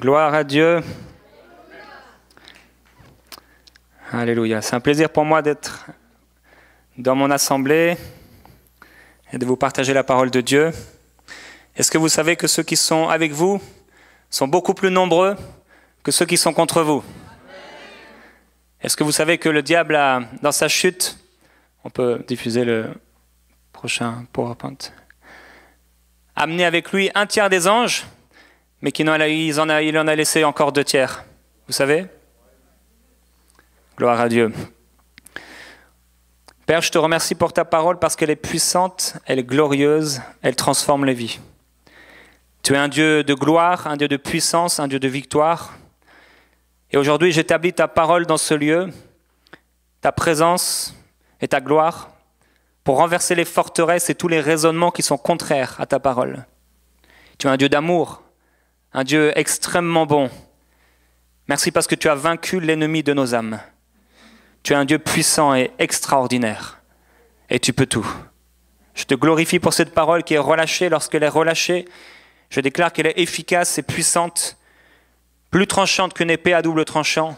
Gloire à Dieu. Alléluia. C'est un plaisir pour moi d'être dans mon assemblée et de vous partager la parole de Dieu. Est-ce que vous savez que ceux qui sont avec vous sont beaucoup plus nombreux que ceux qui sont contre vous? Est-ce que vous savez que le diable a, dans sa chute, on peut diffuser le prochain PowerPoint, amené avec lui un tiers des anges, mais il en a laissé encore 2 tiers. Vous savez? Gloire à Dieu. Père, je te remercie pour ta parole parce qu'elle est puissante, elle est glorieuse, elle transforme les vies. Tu es un Dieu de gloire, un Dieu de puissance, un Dieu de victoire. Et aujourd'hui, j'établis ta parole dans ce lieu, ta présence et ta gloire, pour renverser les forteresses et tous les raisonnements qui sont contraires à ta parole. Tu es un Dieu d'amour, un Dieu extrêmement bon. Merci parce que tu as vaincu l'ennemi de nos âmes. Tu es un Dieu puissant et extraordinaire. Et tu peux tout. Je te glorifie pour cette parole qui est relâchée. Lorsqu'elle est relâchée, je déclare qu'elle est efficace et puissante, plus tranchante qu'une épée à double tranchant,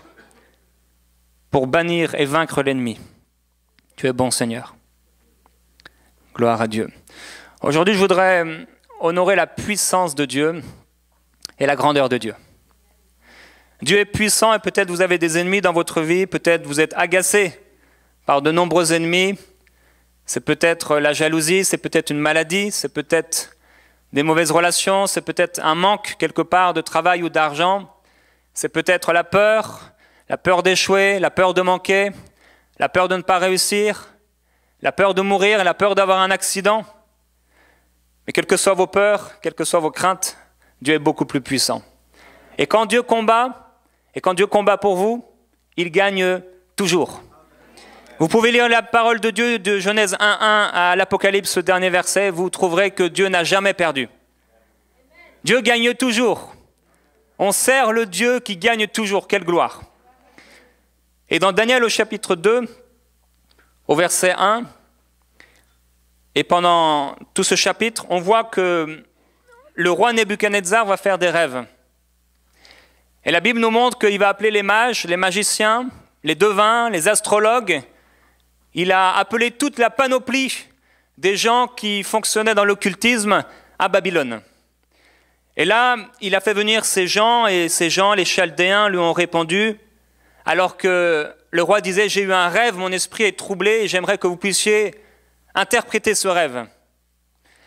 pour bannir et vaincre l'ennemi. Tu es bon, Seigneur. Gloire à Dieu. Aujourd'hui, je voudrais honorer la puissance de Dieu et la grandeur de Dieu. Dieu est puissant et peut-être vous avez des ennemis dans votre vie, peut-être vous êtes agacé par de nombreux ennemis. C'est peut-être la jalousie, c'est peut-être une maladie, c'est peut-être des mauvaises relations, c'est peut-être un manque quelque part de travail ou d'argent. C'est peut-être la peur d'échouer, la peur de manquer, la peur de ne pas réussir, la peur de mourir, la peur d'avoir un accident. Mais quelles que soient vos peurs, quelles que soient vos craintes, Dieu est beaucoup plus puissant. Et quand Dieu combat pour vous, il gagne toujours. Vous pouvez lire la parole de Dieu de Genèse 1:1 à l'Apocalypse, ce dernier verset, vous trouverez que Dieu n'a jamais perdu. Dieu gagne toujours. On sert le Dieu qui gagne toujours. Quelle gloire! Et dans Daniel au chapitre 2, au verset 1, et pendant tout ce chapitre, on voit que le roi Nebuchadnezzar va faire des rêves. Et la Bible nous montre qu'il va appeler les mages, les magiciens, les devins, les astrologues. Il a appelé toute la panoplie des gens qui fonctionnaient dans l'occultisme à Babylone. Et là, il a fait venir ces gens, et ces gens, les Chaldéens, lui ont répondu, alors que le roi disait « J'ai eu un rêve, mon esprit est troublé, et j'aimerais que vous puissiez interpréter ce rêve. »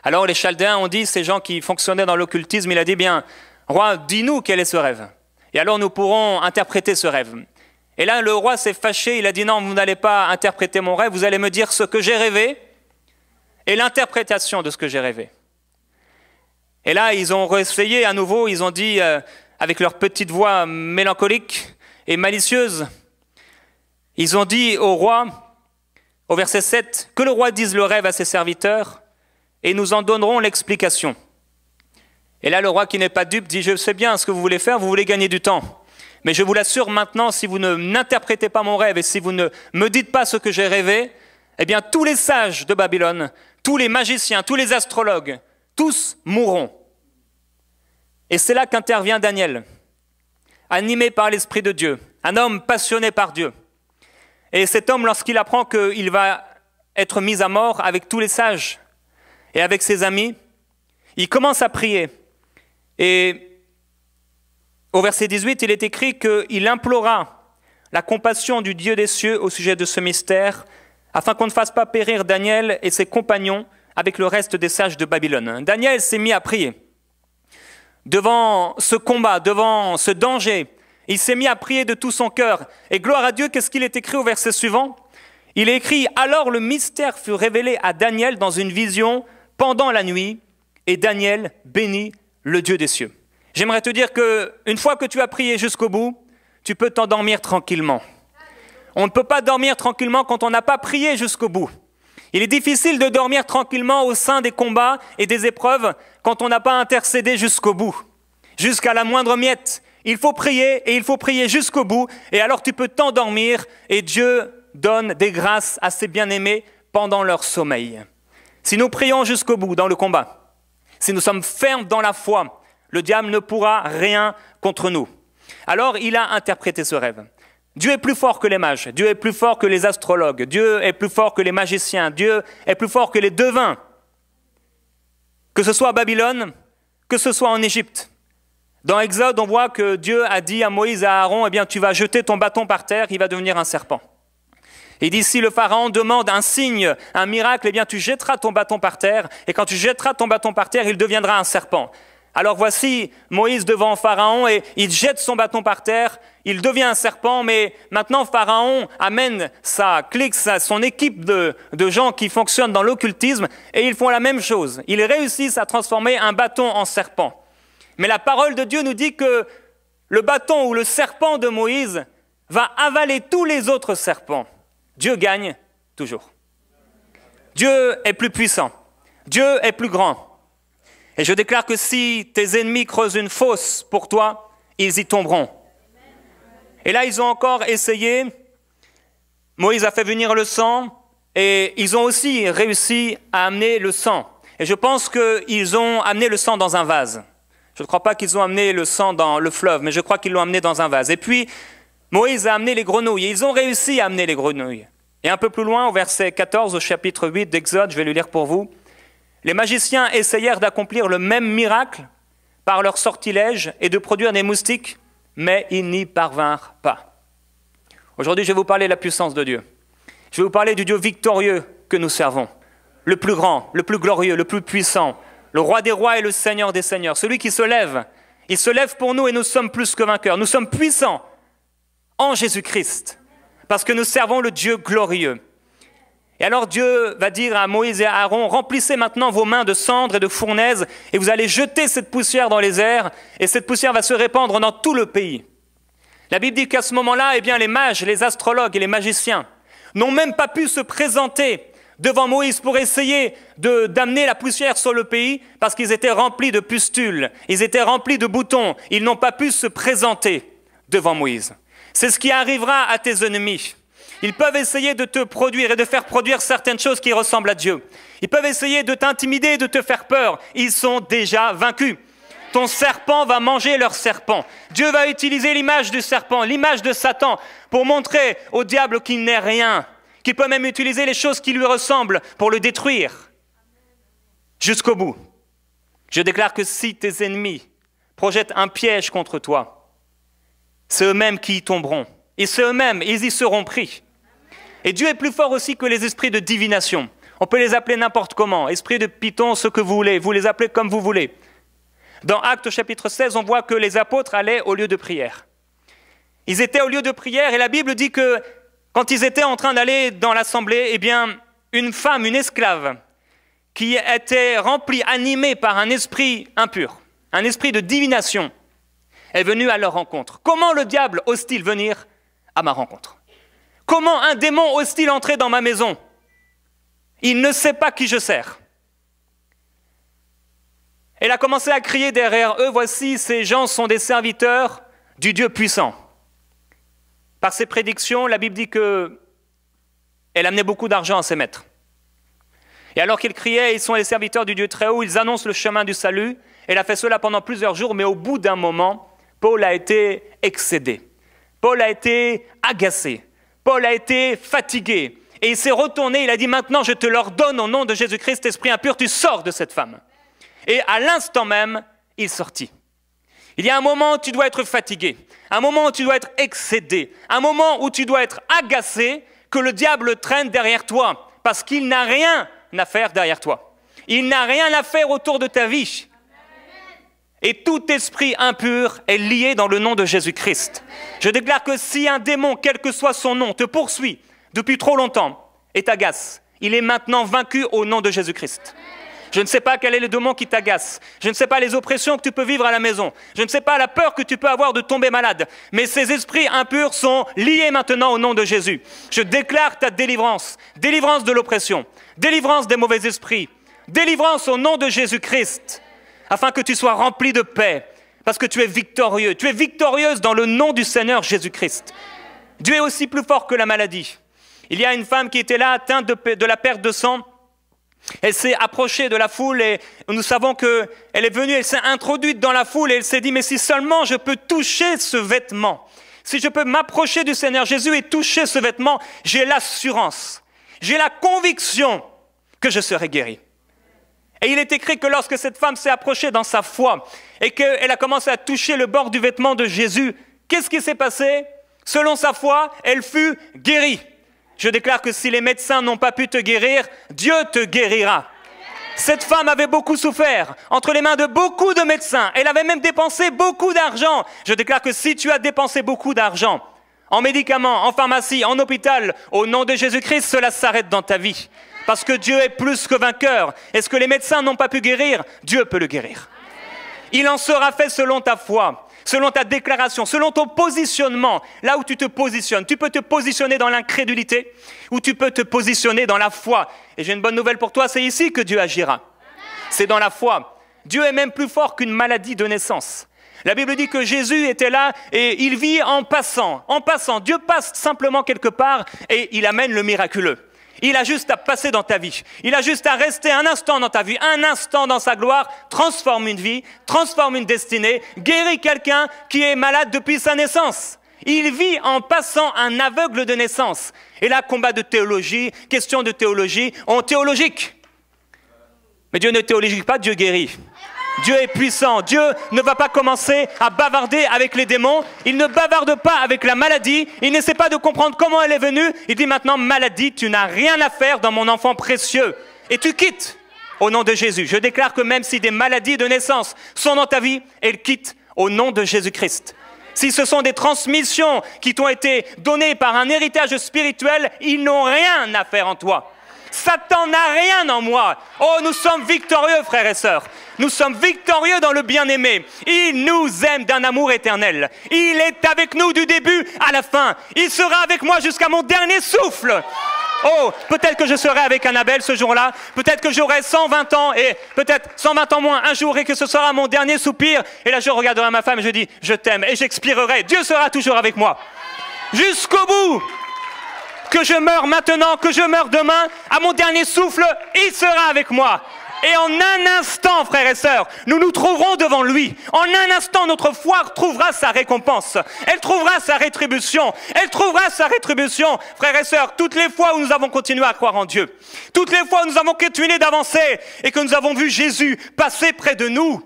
Alors les Chaldéens ont dit, ces gens qui fonctionnaient dans l'occultisme, il a dit « Bien, roi, dis-nous quel est ce rêve. Et alors nous pourrons interpréter ce rêve. » Et là, le roi s'est fâché, il a dit « Non, vous n'allez pas interpréter mon rêve, vous allez me dire ce que j'ai rêvé et l'interprétation de ce que j'ai rêvé. » Et là, ils ont réessayé à nouveau, ils ont dit, avec leur petite voix mélancolique et malicieuse, ils ont dit au roi, au verset 7, « Que le roi dise le rêve à ses serviteurs, et nous en donnerons l'explication. » Et là, le roi qui n'est pas dupe dit, « Je sais bien ce que vous voulez faire, vous voulez gagner du temps. Mais je vous l'assure maintenant, si vous n'interprétez pas mon rêve et si vous ne me dites pas ce que j'ai rêvé, eh bien tous les sages de Babylone, tous les magiciens, tous les astrologues, tous mourront. » Et c'est là qu'intervient Daniel, animé par l'Esprit de Dieu, un homme passionné par Dieu. Et cet homme, lorsqu'il apprend qu'il va être mis à mort avec tous les sages et avec ses amis, il commence à prier. Et au verset 18, il est écrit qu'il implora la compassion du Dieu des cieux au sujet de ce mystère, afin qu'on ne fasse pas périr Daniel et ses compagnons avec le reste des sages de Babylone. Daniel s'est mis à prier. Devant ce combat, devant ce danger, il s'est mis à prier de tout son cœur. Et gloire à Dieu, qu'est-ce qu'il est écrit au verset suivant? Il est écrit « Alors le mystère fut révélé à Daniel dans une vision pendant la nuit, et Daniel bénit le Dieu des cieux. » J'aimerais te dire qu'une fois que tu as prié jusqu'au bout, tu peux t'endormir tranquillement. On ne peut pas dormir tranquillement quand on n'a pas prié jusqu'au bout. Il est difficile de dormir tranquillement au sein des combats et des épreuves quand on n'a pas intercédé jusqu'au bout, jusqu'à la moindre miette. Il faut prier et il faut prier jusqu'au bout et alors tu peux t'endormir et Dieu donne des grâces à ses bien-aimés pendant leur sommeil. Si nous prions jusqu'au bout dans le combat, si nous sommes fermes dans la foi, Le diable ne pourra rien contre nous. Alors il a interprété ce rêve. Dieu est plus fort que les mages, Dieu est plus fort que les astrologues, Dieu est plus fort que les magiciens, Dieu est plus fort que les devins. Que ce soit à Babylone, que ce soit en Égypte. Dans Exode, on voit que Dieu a dit à Moïse et à Aaron, eh bien, tu vas jeter ton bâton par terre, il va devenir un serpent. Il dit, si le Pharaon demande un signe, un miracle, eh bien, tu jetteras ton bâton par terre, et quand tu jetteras ton bâton par terre, il deviendra un serpent. Alors voici Moïse devant Pharaon, et il jette son bâton par terre, il devient un serpent, mais maintenant Pharaon amène sa clique, son équipe de gens qui fonctionnent dans l'occultisme, et ils font la même chose. Ils réussissent à transformer un bâton en serpent. Mais la parole de Dieu nous dit que le bâton ou le serpent de Moïse va avaler tous les autres serpents. Dieu gagne toujours. Dieu est plus puissant. Dieu est plus grand. Et je déclare que si tes ennemis creusent une fosse pour toi, ils y tomberont. Et là, ils ont encore essayé. Moïse a fait venir le sang et ils ont aussi réussi à amener le sang. Et je pense qu'ils ont amené le sang dans un vase. Je ne crois pas qu'ils ont amené le sang dans le fleuve, mais je crois qu'ils l'ont amené dans un vase. Et puis, Moïse a amené les grenouilles. Ils ont réussi à amener les grenouilles. Et un peu plus loin, au verset 14, au chapitre 8 d'Exode, je vais le lire pour vous. Les magiciens essayèrent d'accomplir le même miracle par leur sortilège et de produire des moustiques, mais ils n'y parvinrent pas. Aujourd'hui, je vais vous parler de la puissance de Dieu. Je vais vous parler du Dieu victorieux que nous servons, le plus grand, le plus glorieux, le plus puissant, le roi des rois et le seigneur des seigneurs, celui qui se lève. Il se lève pour nous et nous sommes plus que vainqueurs. Nous sommes puissants en Jésus-Christ parce que nous servons le Dieu glorieux. Et alors Dieu va dire à Moïse et à Aaron, remplissez maintenant vos mains de cendres et de fournaise et vous allez jeter cette poussière dans les airs et cette poussière va se répandre dans tout le pays. La Bible dit qu'à ce moment-là, eh bien, les mages, les astrologues et les magiciens n'ont même pas pu se présenter devant Moïse pour essayer d'amener la poussière sur le pays parce qu'ils étaient remplis de pustules, ils étaient remplis de boutons, ils n'ont pas pu se présenter devant Moïse. C'est ce qui arrivera à tes ennemis. Ils peuvent essayer de te produire et de faire produire certaines choses qui ressemblent à Dieu. Ils peuvent essayer de t'intimider et de te faire peur. Ils sont déjà vaincus. Ton serpent va manger leur serpent. Dieu va utiliser l'image du serpent, l'image de Satan, pour montrer au diable qu'il n'est rien, qu'il peut même utiliser les choses qui lui ressemblent pour le détruire jusqu'au bout. Je déclare que si tes ennemis projettent un piège contre toi, c'est eux-mêmes qui y tomberont. Et c'est eux-mêmes, ils y seront pris. Et Dieu est plus fort aussi que les esprits de divination. On peut les appeler n'importe comment, esprits de Python, ce que vous voulez, vous les appelez comme vous voulez. Dans Actes chapitre 16, on voit que les apôtres allaient au lieu de prière. Ils étaient au lieu de prière et la Bible dit que quand ils étaient en train d'aller dans l'assemblée, eh bien, une femme, une esclave, qui était remplie, animée par un esprit impur, un esprit de divination, est venue à leur rencontre. Comment le diable ose-t-il venir à ma rencontre? Comment un démon ose-t-il entrer dans ma maison? Il ne sait pas qui je sers. Elle a commencé à crier derrière eux, voici, ces gens sont des serviteurs du Dieu puissant. Par ses prédictions, la Bible dit qu'elle amenait beaucoup d'argent à ses maîtres. Et alors qu'ils criaient, ils sont les serviteurs du Dieu très haut, ils annoncent le chemin du salut. Elle a fait cela pendant plusieurs jours, mais au bout d'un moment, Paul a été excédé. Paul a été agacé. Paul a été fatigué. Et il s'est retourné, il a dit, maintenant je te l'ordonne au nom de Jésus-Christ, esprit impur, tu sors de cette femme. Et à l'instant même, il sortit. Il y a un moment où tu dois être fatigué, un moment où tu dois être excédé, un moment où tu dois être agacé, que le diable traîne derrière toi, parce qu'il n'a rien à faire derrière toi. Il n'a rien à faire autour de ta vie. Et tout esprit impur est lié dans le nom de Jésus-Christ. Je déclare que si un démon, quel que soit son nom, te poursuit depuis trop longtemps et t'agace, il est maintenant vaincu au nom de Jésus-Christ. Je ne sais pas quel est le démon qui t'agace. Je ne sais pas les oppressions que tu peux vivre à la maison. Je ne sais pas la peur que tu peux avoir de tomber malade. Mais ces esprits impurs sont liés maintenant au nom de Jésus. Je déclare ta délivrance. Délivrance de l'oppression. Délivrance des mauvais esprits. Délivrance au nom de Jésus-Christ. Afin que tu sois rempli de paix. Parce que tu es victorieux. Tu es victorieuse dans le nom du Seigneur Jésus-Christ. Dieu est aussi plus fort que la maladie. Il y a une femme qui était là atteinte de la perte de sang. Elle s'est approchée de la foule et nous savons qu'elle est venue, elle s'est introduite dans la foule et elle s'est dit, mais si seulement je peux toucher ce vêtement, si je peux m'approcher du Seigneur Jésus et toucher ce vêtement, j'ai l'assurance, j'ai la conviction que je serai guéri. Et il est écrit que lorsque cette femme s'est approchée dans sa foi et qu'elle a commencé à toucher le bord du vêtement de Jésus, qu'est-ce qui s'est passé? Selon sa foi, elle fut guérie. Je déclare que si les médecins n'ont pas pu te guérir, Dieu te guérira. Cette femme avait beaucoup souffert, entre les mains de beaucoup de médecins. Elle avait même dépensé beaucoup d'argent. Je déclare que si tu as dépensé beaucoup d'argent, en médicaments, en pharmacie, en hôpital, au nom de Jésus-Christ, cela s'arrête dans ta vie. Parce que Dieu est plus que vainqueur. Et ce que les médecins n'ont pas pu guérir, Dieu peut le guérir. Il en sera fait selon ta foi, selon ta déclaration, selon ton positionnement, là où tu te positionnes. Tu peux te positionner dans l'incrédulité ou tu peux te positionner dans la foi. Et j'ai une bonne nouvelle pour toi, c'est ici que Dieu agira. C'est dans la foi. Dieu est même plus fort qu'une maladie de naissance. La Bible dit que Jésus était là et il vit en passant. En passant, Dieu passe simplement quelque part et il amène le miraculeux. Il a juste à passer dans ta vie. Il a juste à rester un instant dans ta vie, un instant dans sa gloire, transforme une vie, transforme une destinée, guérit quelqu'un qui est malade depuis sa naissance. Il vit en passant un aveugle de naissance. Et là, combat de théologie, question de théologie, on théologique. Mais Dieu ne théologique pas, Dieu guérit. Dieu est puissant. Dieu ne va pas commencer à bavarder avec les démons. Il ne bavarde pas avec la maladie. Il n'essaie pas de comprendre comment elle est venue. Il dit maintenant, maladie, tu n'as rien à faire dans mon enfant précieux. Et tu quittes au nom de Jésus. Je déclare que même si des maladies de naissance sont dans ta vie, elles quittent au nom de Jésus-Christ. Si ce sont des transmissions qui t'ont été données par un héritage spirituel, ils n'ont rien à faire en toi. Satan n'a rien en moi. Oh, nous sommes victorieux, frères et sœurs. Nous sommes victorieux dans le bien-aimé. Il nous aime d'un amour éternel. Il est avec nous du début à la fin. Il sera avec moi jusqu'à mon dernier souffle. Oh, peut-être que je serai avec Annabelle ce jour-là. Peut-être que j'aurai 120 ans et peut-être 120 ans moins un jour et que ce sera mon dernier soupir. Et là, je regarderai ma femme et je dis, je t'aime et j'expirerai. Dieu sera toujours avec moi. Jusqu'au bout. Que je meure maintenant, que je meure demain, à mon dernier souffle, il sera avec moi. Et en un instant, frères et sœurs, nous nous trouverons devant lui. En un instant, notre foi trouvera sa récompense. Elle trouvera sa rétribution. Elle trouvera sa rétribution. Frères et sœurs, toutes les fois où nous avons continué à croire en Dieu, toutes les fois où nous avons continué d'avancer et que nous avons vu Jésus passer près de nous,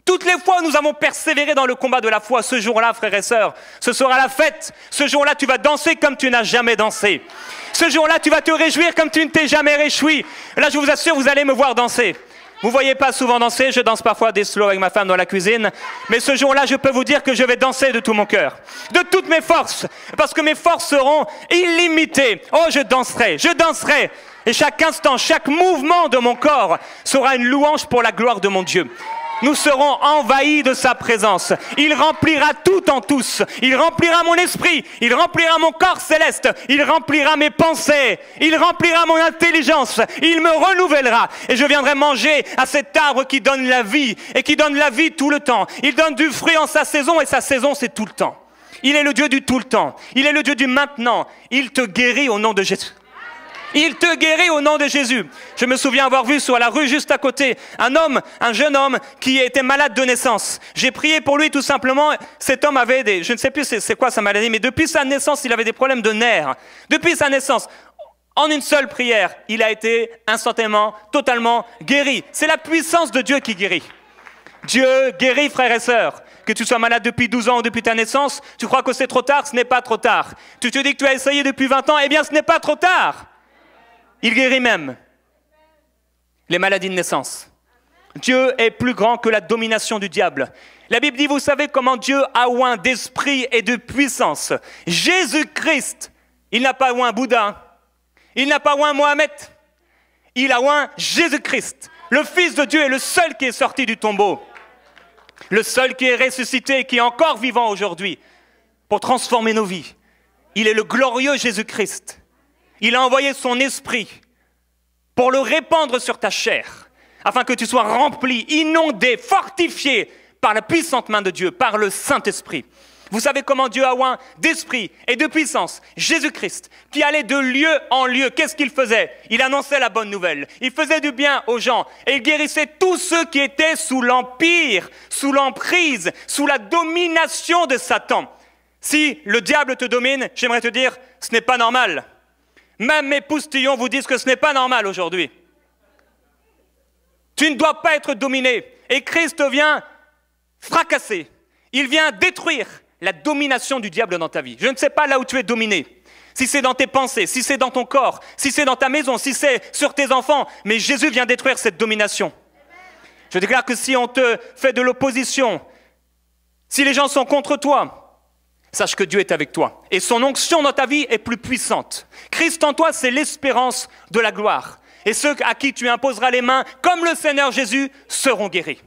toutes les fois où nous avons persévéré dans le combat de la foi, ce jour-là, frères et sœurs, ce sera la fête. Ce jour-là, tu vas danser comme tu n'as jamais dansé. Ce jour-là, tu vas te réjouir comme tu ne t'es jamais réjoui. Là, je vous assure, vous allez me voir danser. Vous ne voyez pas souvent danser, je danse parfois des slows avec ma femme dans la cuisine. Mais ce jour-là, je peux vous dire que je vais danser de tout mon cœur, de toutes mes forces, parce que mes forces seront illimitées. Oh, je danserai. Et chaque instant, chaque mouvement de mon corps sera une louange pour la gloire de mon Dieu. Nous serons envahis de sa présence. Il remplira tout en tous. Il remplira mon esprit. Il remplira mon corps céleste. Il remplira mes pensées. Il remplira mon intelligence. Il me renouvellera. Et je viendrai manger à cet arbre qui donne la vie et qui donne la vie tout le temps. Il donne du fruit en sa saison et sa saison, c'est tout le temps. Il est le Dieu du tout le temps. Il est le Dieu du maintenant. Il te guérit au nom de Jésus. Il te guérit au nom de Jésus. Je me souviens avoir vu sur la rue juste à côté un jeune homme qui était malade de naissance. J'ai prié pour lui tout simplement. Cet homme avait je ne sais plus c'est quoi sa maladie, mais depuis sa naissance, il avait des problèmes de nerfs. Depuis sa naissance, en une seule prière, il a été instantanément, totalement guéri. C'est la puissance de Dieu qui guérit. Dieu guérit, frères et sœurs. Que tu sois malade depuis 12 ans ou depuis ta naissance, tu crois que c'est trop tard, ce n'est pas trop tard. Tu te dis que tu as essayé depuis 20 ans, eh bien ce n'est pas trop tard. Il guérit même les maladies de naissance. Dieu est plus grand que la domination du diable. La Bible dit, vous savez comment Dieu a oint d'esprit et de puissance. Jésus-Christ, il n'a pas oint Bouddha, il n'a pas oint Mohamed, il a oint Jésus-Christ. Le Fils de Dieu est le seul qui est sorti du tombeau, le seul qui est ressuscité et qui est encore vivant aujourd'hui pour transformer nos vies. Il est le glorieux Jésus-Christ. Il a envoyé son esprit pour le répandre sur ta chair, afin que tu sois rempli, inondé, fortifié par la puissante main de Dieu, par le Saint-Esprit. Vous savez comment Dieu a oint d'esprit et de puissance Jésus-Christ, qui allait de lieu en lieu. Qu'est-ce qu'il faisait? Il annonçait la bonne nouvelle. Il faisait du bien aux gens et il guérissait tous ceux qui étaient sous l'empire, sous l'emprise, sous la domination de Satan. Si le diable te domine, j'aimerais te dire, ce n'est pas normal. Même mes postillons vous disent que ce n'est pas normal aujourd'hui. Tu ne dois pas être dominé. Et Christ vient fracasser. Il vient détruire la domination du diable dans ta vie. Je ne sais pas là où tu es dominé. Si c'est dans tes pensées, si c'est dans ton corps, si c'est dans ta maison, si c'est sur tes enfants. Mais Jésus vient détruire cette domination. Je déclare que si on te fait de l'opposition, si les gens sont contre toi, sache que Dieu est avec toi. Et son onction dans ta vie est plus puissante. Christ en toi, c'est l'espérance de la gloire. Et ceux à qui tu imposeras les mains, comme le Seigneur Jésus, seront guéris.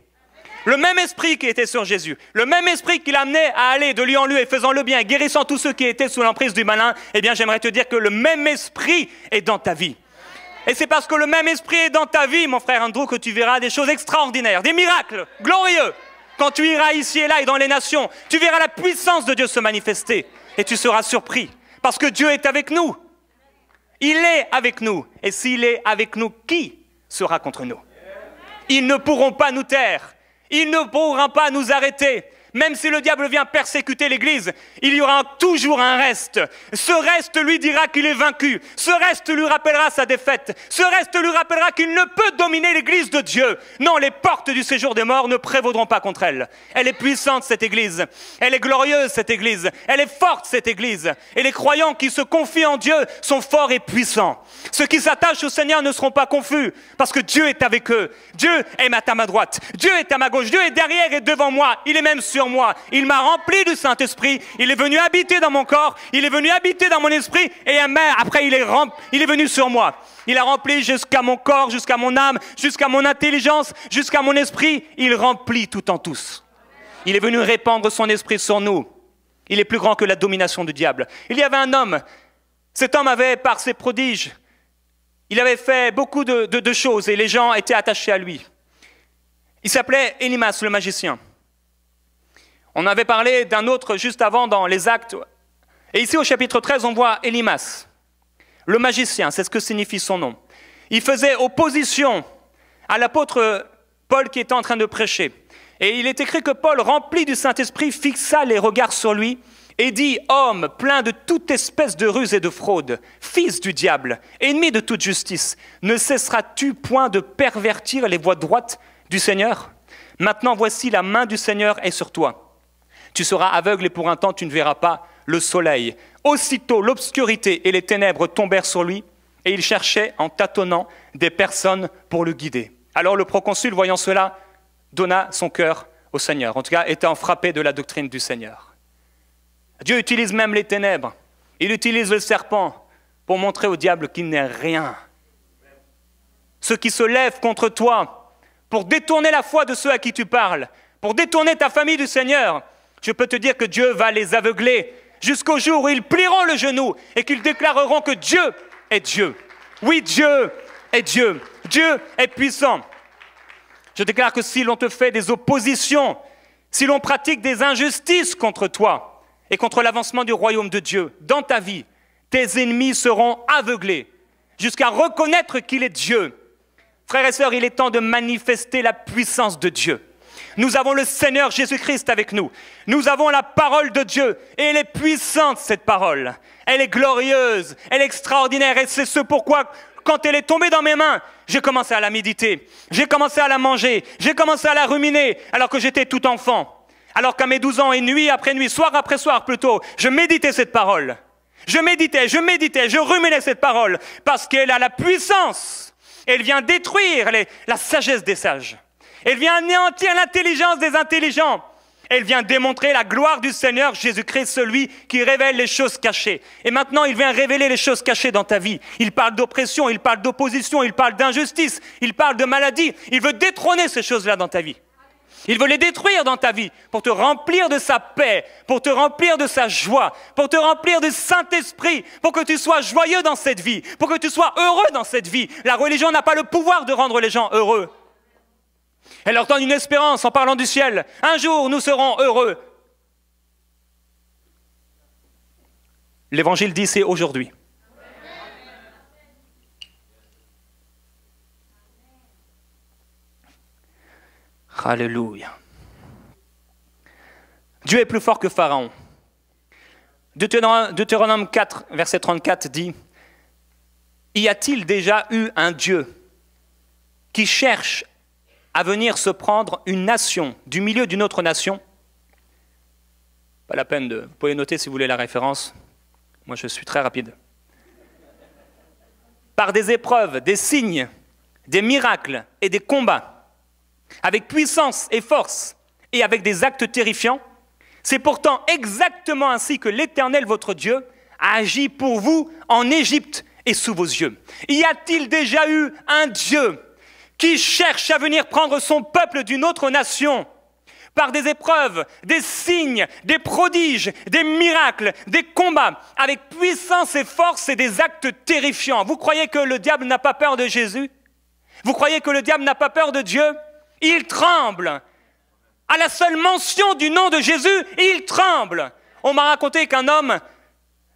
Le même esprit qui était sur Jésus, le même esprit qui l'amenait à aller de lieu en lieu et faisant le bien, guérissant tous ceux qui étaient sous l'emprise du malin, eh bien j'aimerais te dire que le même esprit est dans ta vie. Et c'est parce que le même esprit est dans ta vie, mon frère Andrew, que tu verras des choses extraordinaires, des miracles glorieux. Quand tu iras ici et là et dans les nations, tu verras la puissance de Dieu se manifester et tu seras surpris parce que Dieu est avec nous. Il est avec nous. Et s'il est avec nous, qui sera contre nous? Ils ne pourront pas nous taire. Ils ne pourront pas nous arrêter. Même si le diable vient persécuter l'Église, il y aura toujours un reste. Ce reste lui dira qu'il est vaincu. Ce reste lui rappellera sa défaite. Ce reste lui rappellera qu'il ne peut dominer l'Église de Dieu. Non, les portes du séjour des morts ne prévaudront pas contre elle. Elle est puissante, cette Église. Elle est glorieuse, cette Église. Elle est forte, cette Église. Et les croyants qui se confient en Dieu sont forts et puissants. Ceux qui s'attachent au Seigneur ne seront pas confus, parce que Dieu est avec eux. Dieu est à ma droite. Dieu est à ma gauche. Dieu est derrière et devant moi. Il est même sur moi. Il m'a rempli du Saint-Esprit. Il est venu habiter dans mon corps. Il est venu habiter dans mon esprit. Et après, il est venu sur moi. Il a rempli jusqu'à mon corps, jusqu'à mon âme, jusqu'à mon intelligence, jusqu'à mon esprit. Il remplit tout en tous. Il est venu répandre son esprit sur nous. Il est plus grand que la domination du diable. Il y avait un homme. Cet homme avait, par ses prodiges, il avait fait beaucoup de choses et les gens étaient attachés à lui. Il s'appelait Élimas, le magicien. On avait parlé d'un autre juste avant dans les Actes. Et ici au chapitre 13, on voit Élimas, le magicien, c'est ce que signifie son nom. Il faisait opposition à l'apôtre Paul qui était en train de prêcher. Et il est écrit que Paul, rempli du Saint-Esprit, fixa les regards sur lui et dit « Homme plein de toute espèce de ruse et de fraude, fils du diable, ennemi de toute justice, ne cesseras-tu point de pervertir les voies droites du Seigneur? Maintenant voici la main du Seigneur est sur toi. Tu seras aveugle et pour un temps tu ne verras pas le soleil. » Aussitôt l'obscurité et les ténèbres tombèrent sur lui et il cherchait en tâtonnant des personnes pour le guider. Alors le proconsul, voyant cela, donna son cœur au Seigneur. En tout cas, étant frappé de la doctrine du Seigneur. Dieu utilise même les ténèbres. Il utilise le serpent pour montrer au diable qu'il n'est rien. Ceux qui se lèvent contre toi pour détourner la foi de ceux à qui tu parles, pour détourner ta famille du Seigneur, je peux te dire que Dieu va les aveugler jusqu'au jour où ils plieront le genou et qu'ils déclareront que Dieu est Dieu. Oui, Dieu est Dieu. Dieu est puissant. Je déclare que si l'on te fait des oppositions, si l'on pratique des injustices contre toi et contre l'avancement du royaume de Dieu dans ta vie, tes ennemis seront aveuglés jusqu'à reconnaître qu'il est Dieu. Frères et sœurs, il est temps de manifester la puissance de Dieu. Nous avons le Seigneur Jésus-Christ avec nous. Nous avons la parole de Dieu. Et elle est puissante, cette parole. Elle est glorieuse, elle est extraordinaire. Et c'est ce pourquoi, quand elle est tombée dans mes mains, j'ai commencé à la méditer. J'ai commencé à la manger. J'ai commencé à la ruminer alors que j'étais tout enfant. Alors qu'à mes 12 ans et nuit après nuit, soir après soir plutôt, je méditais cette parole. Je méditais, je ruminais cette parole parce qu'elle a la puissance. Elle vient détruire la sagesse des sages. Elle vient anéantir l'intelligence des intelligents. Elle vient démontrer la gloire du Seigneur Jésus-Christ, celui qui révèle les choses cachées. Et maintenant, il vient révéler les choses cachées dans ta vie. Il parle d'oppression, il parle d'opposition, il parle d'injustice, il parle de maladie. Il veut détrôner ces choses-là dans ta vie. Il veut les détruire dans ta vie pour te remplir de sa paix, pour te remplir de sa joie, pour te remplir du Saint-Esprit, pour que tu sois joyeux dans cette vie, pour que tu sois heureux dans cette vie. La religion n'a pas le pouvoir de rendre les gens heureux. Elle leur donne une espérance en parlant du ciel. Un jour, nous serons heureux. L'évangile dit c'est aujourd'hui. Alléluia. Dieu est plus fort que Pharaon. Deutéronome 4, verset 34 dit « Y a-t-il déjà eu un Dieu qui cherche à venir se prendre une nation du milieu d'une autre nation ?» Pas la peine de... Vous pouvez noter si vous voulez la référence. Moi, je suis très rapide. Par des épreuves, des signes, des miracles et des combats, avec puissance et force et avec des actes terrifiants, c'est pourtant exactement ainsi que l'Éternel, votre Dieu, a agi pour vous en Égypte et sous vos yeux. Y a-t-il déjà eu un Dieu qui cherche à venir prendre son peuple d'une autre nation par des épreuves, des signes, des prodiges, des miracles, des combats, avec puissance et force et des actes terrifiants? Vous croyez que le diable n'a pas peur de Jésus? Vous croyez que le diable n'a pas peur de Dieu? Il tremble. À la seule mention du nom de Jésus, il tremble. On m'a raconté qu'un homme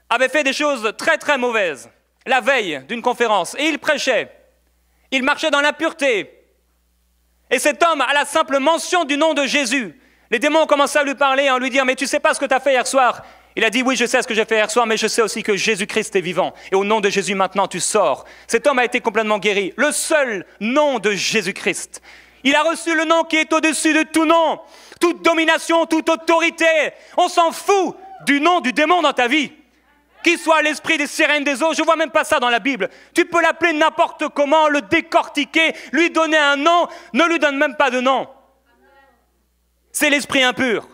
avait fait des choses très très mauvaises la veille d'une conférence et il prêchait. Il marchait dans l'impureté. Et cet homme, à la simple mention du nom de Jésus, les démons ont commencé à lui parler, à lui dire « Mais tu ne sais pas ce que tu as fait hier soir ?» Il a dit « Oui, je sais ce que j'ai fait hier soir, mais je sais aussi que Jésus-Christ est vivant. Et au nom de Jésus, maintenant, tu sors. » Cet homme a été complètement guéri. Le seul nom de Jésus-Christ. Il a reçu le nom qui est au-dessus de tout nom, toute domination, toute autorité. On s'en fout du nom du démon dans ta vie. Qu'il soit l'esprit des sirènes des eaux, je ne vois même pas ça dans la Bible. Tu peux l'appeler n'importe comment, le décortiquer, lui donner un nom, ne lui donne même pas de nom. C'est l'esprit impur.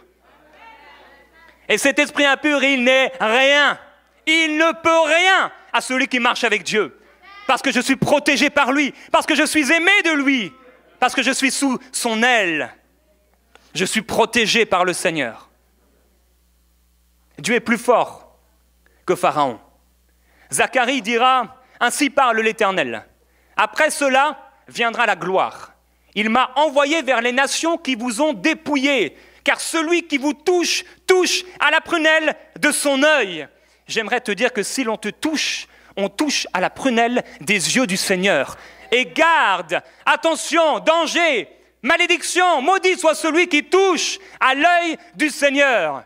Et cet esprit impur, il n'est rien. Il ne peut rien à celui qui marche avec Dieu. Parce que je suis protégé par lui, parce que je suis aimé de lui, parce que je suis sous son aile. Je suis protégé par le Seigneur. Dieu est plus fort que Pharaon. Zacharie dira, ainsi parle l'Éternel. Après cela viendra la gloire. Il m'a envoyé vers les nations qui vous ont dépouillés, car celui qui vous touche, touche à la prunelle de son œil. J'aimerais te dire que si l'on te touche, on touche à la prunelle des yeux du Seigneur. Et garde, attention, danger, malédiction, maudit soit celui qui touche à l'œil du Seigneur.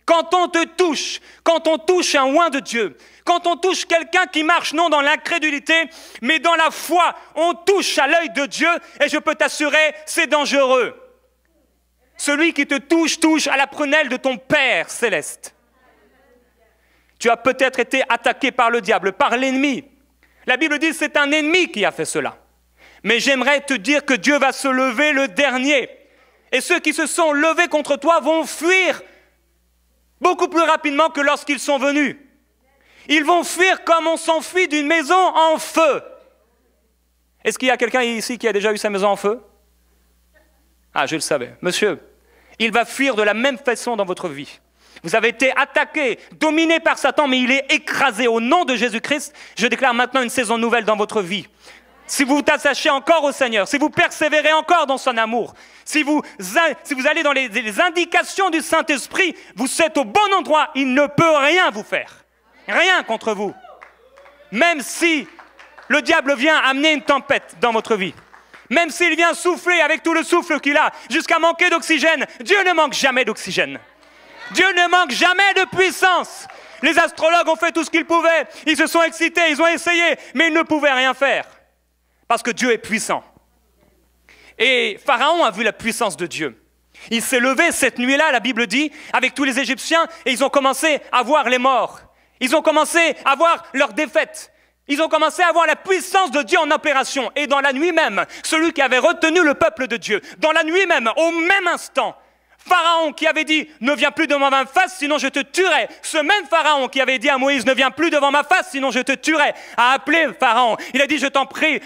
Quand on te touche, quand on touche un oint de Dieu, quand on touche quelqu'un qui marche non dans l'incrédulité, mais dans la foi, on touche à l'œil de Dieu et je peux t'assurer, c'est dangereux. Celui qui te touche, touche à la prunelle de ton Père céleste. Tu as peut-être été attaqué par le diable, par l'ennemi. La Bible dit que c'est un ennemi qui a fait cela. Mais j'aimerais te dire que Dieu va se lever le dernier. Et ceux qui se sont levés contre toi vont fuir beaucoup plus rapidement que lorsqu'ils sont venus. Ils vont fuir comme on s'enfuit d'une maison en feu. Est-ce qu'il y a quelqu'un ici qui a déjà eu sa maison en feu? Ah, je le savais. Monsieur, il va fuir de la même façon dans votre vie. Vous avez été attaqué, dominé par Satan, mais il est écrasé. Au nom de Jésus-Christ, je déclare maintenant une saison nouvelle dans votre vie. Si vous vous attachez encore au Seigneur, si vous persévérez encore dans son amour, si vous allez dans les indications du Saint-Esprit, vous êtes au bon endroit. Il ne peut rien vous faire. Rien contre vous. Même si le diable vient amener une tempête dans votre vie, même s'il vient souffler avec tout le souffle qu'il a, jusqu'à manquer d'oxygène, Dieu ne manque jamais d'oxygène. Dieu ne manque jamais de puissance. Les astrologues ont fait tout ce qu'ils pouvaient. Ils se sont excités, ils ont essayé, mais ils ne pouvaient rien faire. Parce que Dieu est puissant. Et Pharaon a vu la puissance de Dieu. Il s'est levé cette nuit-là, la Bible dit, avec tous les Égyptiens, et ils ont commencé à voir les morts. Ils ont commencé à voir leur défaite. Ils ont commencé à voir la puissance de Dieu en opération. Et dans la nuit même, celui qui avait retenu le peuple de Dieu, dans la nuit même, au même instant, Pharaon qui avait dit « Ne viens plus devant ma face, sinon je te tuerai ». Ce même Pharaon qui avait dit à Moïse « Ne viens plus devant ma face, sinon je te tuerai », a appelé Pharaon. Il a dit « Je t'en prie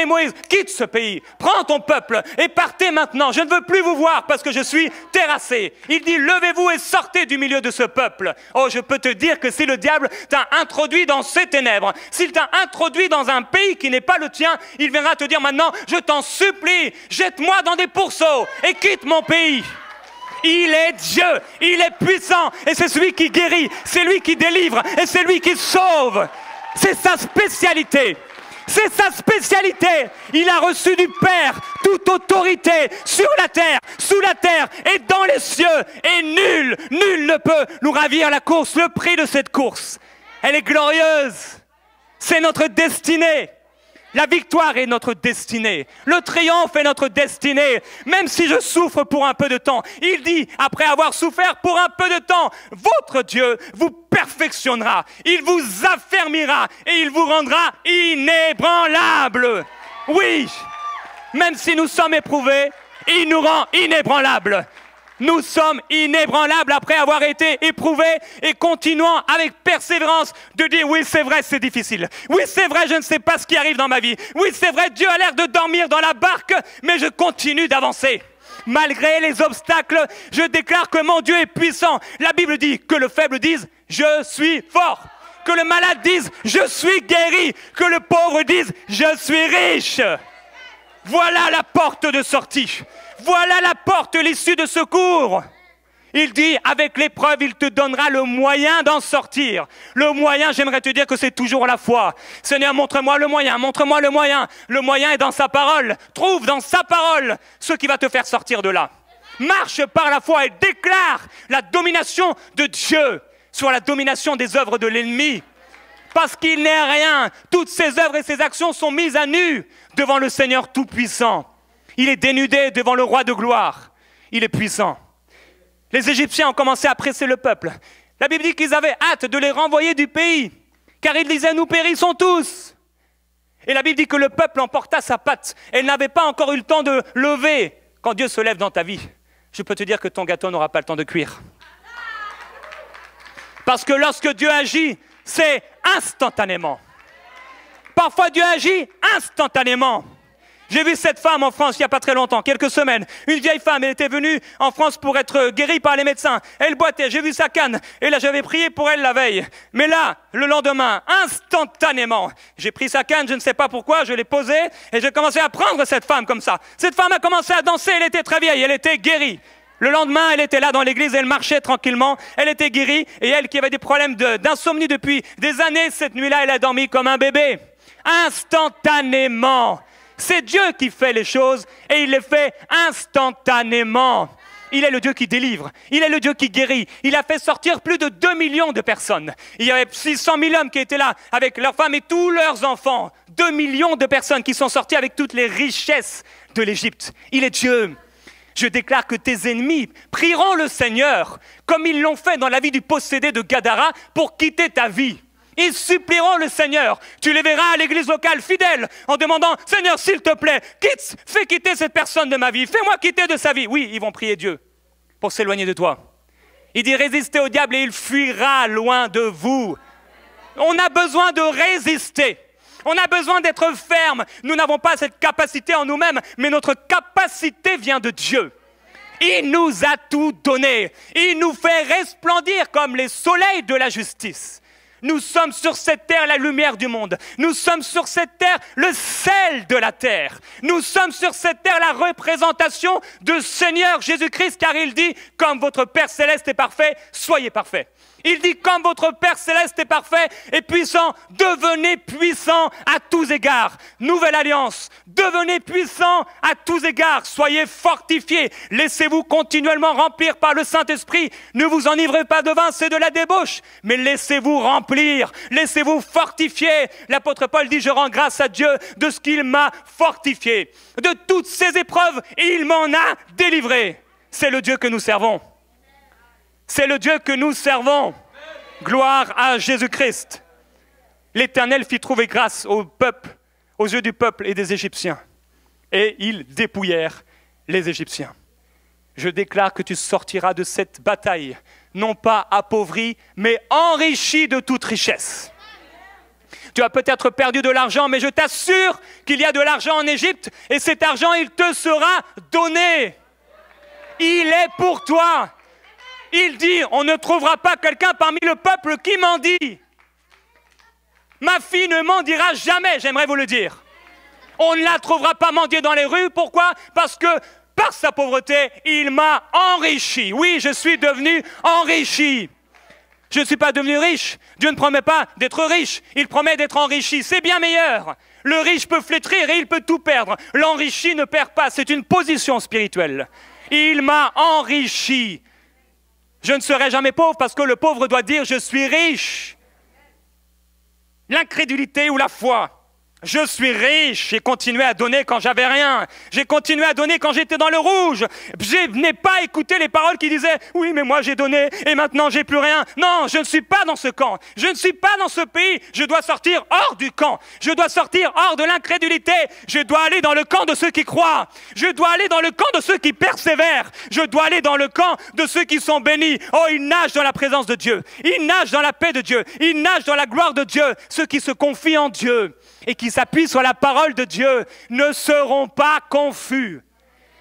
Moïse, quitte ce pays, prends ton peuple et partez maintenant. Je ne veux plus vous voir parce que je suis terrassé. » Il dit « Levez-vous et sortez du milieu de ce peuple. » Oh, je peux te dire que si le diable t'a introduit dans ces ténèbres, s'il t'a introduit dans un pays qui n'est pas le tien, il viendra te dire maintenant « Je t'en supplie, jette-moi dans des pourceaux et quitte mon pays. » Il est Dieu, il est puissant et c'est celui qui guérit, c'est lui qui délivre et c'est lui qui sauve. C'est sa spécialité. C'est sa spécialité. Il a reçu du Père toute autorité sur la terre, sous la terre et dans les cieux. Et nul ne peut nous ravir la course, le prix de cette course. Elle est glorieuse. C'est notre destinée. La victoire est notre destinée. Le triomphe est notre destinée. Même si je souffre pour un peu de temps, il dit, après avoir souffert pour un peu de temps, votre Dieu vous perfectionnera. Il vous affermira et il vous rendra inébranlable. Oui, même si nous sommes éprouvés, il nous rend inébranlables. Nous sommes inébranlables après avoir été éprouvés et continuant avec persévérance de dire oui c'est vrai c'est difficile, oui c'est vrai je ne sais pas ce qui arrive dans ma vie, oui c'est vrai Dieu a l'air de dormir dans la barque mais je continue d'avancer. Malgré les obstacles, je déclare que mon Dieu est puissant. La Bible dit que le faible dise je suis fort, que le malade dise je suis guéri, que le pauvre dise je suis riche. Voilà la porte de sortie. Voilà la porte, l'issue de secours. Il dit, avec l'épreuve, il te donnera le moyen d'en sortir. Le moyen, j'aimerais te dire que c'est toujours la foi. Seigneur, montre-moi le moyen, montre-moi le moyen. Le moyen est dans sa parole. Trouve dans sa parole ce qui va te faire sortir de là. Marche par la foi et déclare la domination de Dieu sur la domination des œuvres de l'ennemi. Parce qu'il n'est rien. Toutes ses œuvres et ses actions sont mises à nu devant le Seigneur Tout-Puissant. Il est dénudé devant le roi de gloire. Il est puissant. Les Égyptiens ont commencé à presser le peuple. La Bible dit qu'ils avaient hâte de les renvoyer du pays, car ils disaient « nous périssons tous ». Et la Bible dit que le peuple emporta sa patte. Elle n'avait pas encore eu le temps de lever. Quand Dieu se lève dans ta vie, je peux te dire que ton gâteau n'aura pas le temps de cuire. Parce que lorsque Dieu agit, c'est instantanément. Parfois Dieu agit instantanément. J'ai vu cette femme en France il n'y a pas très longtemps, quelques semaines. Une vieille femme, elle était venue en France pour être guérie par les médecins. Elle boitait, j'ai vu sa canne. Et là, j'avais prié pour elle la veille. Mais là, le lendemain, instantanément, j'ai pris sa canne, je ne sais pas pourquoi, je l'ai posée et j'ai commencé à prendre cette femme comme ça. Cette femme a commencé à danser, elle était très vieille, elle était guérie. Le lendemain, elle était là dans l'église, elle marchait tranquillement, elle était guérie. Et elle qui avait des problèmes d'insomnie depuis des années, cette nuit-là, elle a dormi comme un bébé. Instantanément. C'est Dieu qui fait les choses et il les fait instantanément. Il est le Dieu qui délivre, il est le Dieu qui guérit. Il a fait sortir plus de 2 millions de personnes. Il y avait 600 000 hommes qui étaient là avec leurs femmes et tous leurs enfants. 2 millions de personnes qui sont sorties avec toutes les richesses de l'Égypte. Il est Dieu. Je déclare que tes ennemis prieront le Seigneur comme ils l'ont fait dans la vie du possédé de Gadara pour quitter ta vie. Ils supplieront le Seigneur. Tu les verras à l'église locale fidèles en demandant « Seigneur, s'il te plaît, fais quitter cette personne de ma vie. Fais-moi quitter de sa vie. » Oui, ils vont prier Dieu pour s'éloigner de toi. Il dit « Résistez au diable et il fuira loin de vous. » On a besoin de résister. On a besoin d'être ferme. Nous n'avons pas cette capacité en nous-mêmes, mais notre capacité vient de Dieu. Il nous a tout donné. Il nous fait resplendir comme les soleils de la justice. Nous sommes sur cette terre la lumière du monde. Nous sommes sur cette terre le sel de la terre. Nous sommes sur cette terre la représentation du Seigneur Jésus-Christ, car il dit, comme votre Père Céleste est parfait, soyez parfaits. Il dit, comme votre Père Céleste est parfait et puissant, devenez puissant à tous égards. Nouvelle alliance, devenez puissant à tous égards. Soyez fortifiés. Laissez-vous continuellement remplir par le Saint-Esprit. Ne vous enivrez pas de vin, c'est de la débauche. Mais laissez-vous remplir, laissez-vous fortifier. L'apôtre Paul dit, je rends grâce à Dieu de ce qu'il m'a fortifié. De toutes ces épreuves, il m'en a délivré. C'est le Dieu que nous servons. C'est le Dieu que nous servons. Gloire à Jésus-Christ. L'Éternel fit trouver grâce au peuple, aux yeux du peuple et des Égyptiens. Et ils dépouillèrent les Égyptiens. Je déclare que tu sortiras de cette bataille, non pas appauvri, mais enrichi de toute richesse. Tu as peut-être perdu de l'argent, mais je t'assure qu'il y a de l'argent en Égypte, et cet argent, il te sera donné. Il est pour toi. Il dit, on ne trouvera pas quelqu'un parmi le peuple qui mendie. Ma fille ne mendira jamais, j'aimerais vous le dire. On ne la trouvera pas mendier dans les rues. Pourquoi? Parce que par sa pauvreté, il m'a enrichi. Oui, je suis devenu enrichi. Je ne suis pas devenu riche. Dieu ne promet pas d'être riche. Il promet d'être enrichi. C'est bien meilleur. Le riche peut flétrir et il peut tout perdre. L'enrichi ne perd pas. C'est une position spirituelle. Il m'a enrichi. Je ne serai jamais pauvre parce que le pauvre doit dire « je suis riche ». L'incrédulité ou la foi. Je suis riche, j'ai continué à donner quand j'avais rien. J'ai continué à donner quand j'étais dans le rouge. Je n'ai pas écouté les paroles qui disaient « oui, mais moi j'ai donné et maintenant j'ai plus rien ». Non, je ne suis pas dans ce camp. Je ne suis pas dans ce pays. Je dois sortir hors du camp. Je dois sortir hors de l'incrédulité. Je dois aller dans le camp de ceux qui croient. Je dois aller dans le camp de ceux qui persévèrent. Je dois aller dans le camp de ceux qui sont bénis. Oh, ils nagent dans la présence de Dieu. Ils nagent dans la paix de Dieu. Ils nagent dans la gloire de Dieu. Ceux qui se confient en Dieu et qui s'appuient sur la parole de Dieu ne seront pas confus.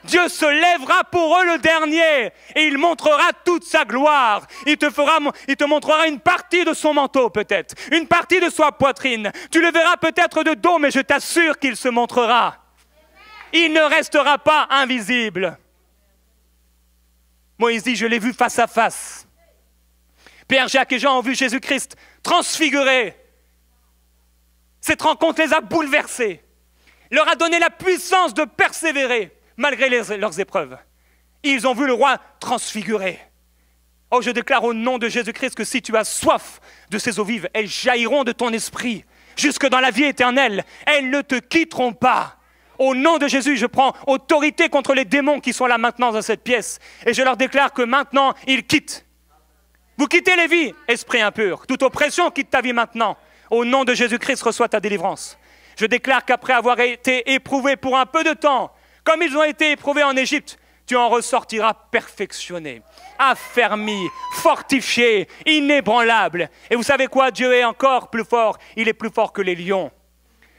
Dieu se lèvera pour eux le dernier et il montrera toute sa gloire. Il te montrera une partie de son manteau peut-être, une partie de sa poitrine. Tu le verras peut-être de dos, mais je t'assure qu'il se montrera. Il ne restera pas invisible. Moïse dit, je l'ai vu face à face. Pierre, Jacques et Jean ont vu Jésus-Christ transfiguré. Cette rencontre les a bouleversés, leur a donné la puissance de persévérer malgré leurs épreuves. Ils ont vu le roi transfiguré. Oh, je déclare au nom de Jésus-Christ que si tu as soif de ces eaux vives, elles jailliront de ton esprit jusque dans la vie éternelle. Elles ne te quitteront pas. Au nom de Jésus, je prends autorité contre les démons qui sont là maintenant dans cette pièce et je leur déclare que maintenant, ils quittent. Vous quittez les vies, esprit impur. Toute oppression quitte ta vie maintenant. Au nom de Jésus-Christ, reçois ta délivrance. Je déclare qu'après avoir été éprouvé pour un peu de temps, comme ils ont été éprouvés en Égypte, tu en ressortiras perfectionné, affermi, fortifié, inébranlable. Et vous savez quoi? Dieu est encore plus fort. Il est plus fort que les lions.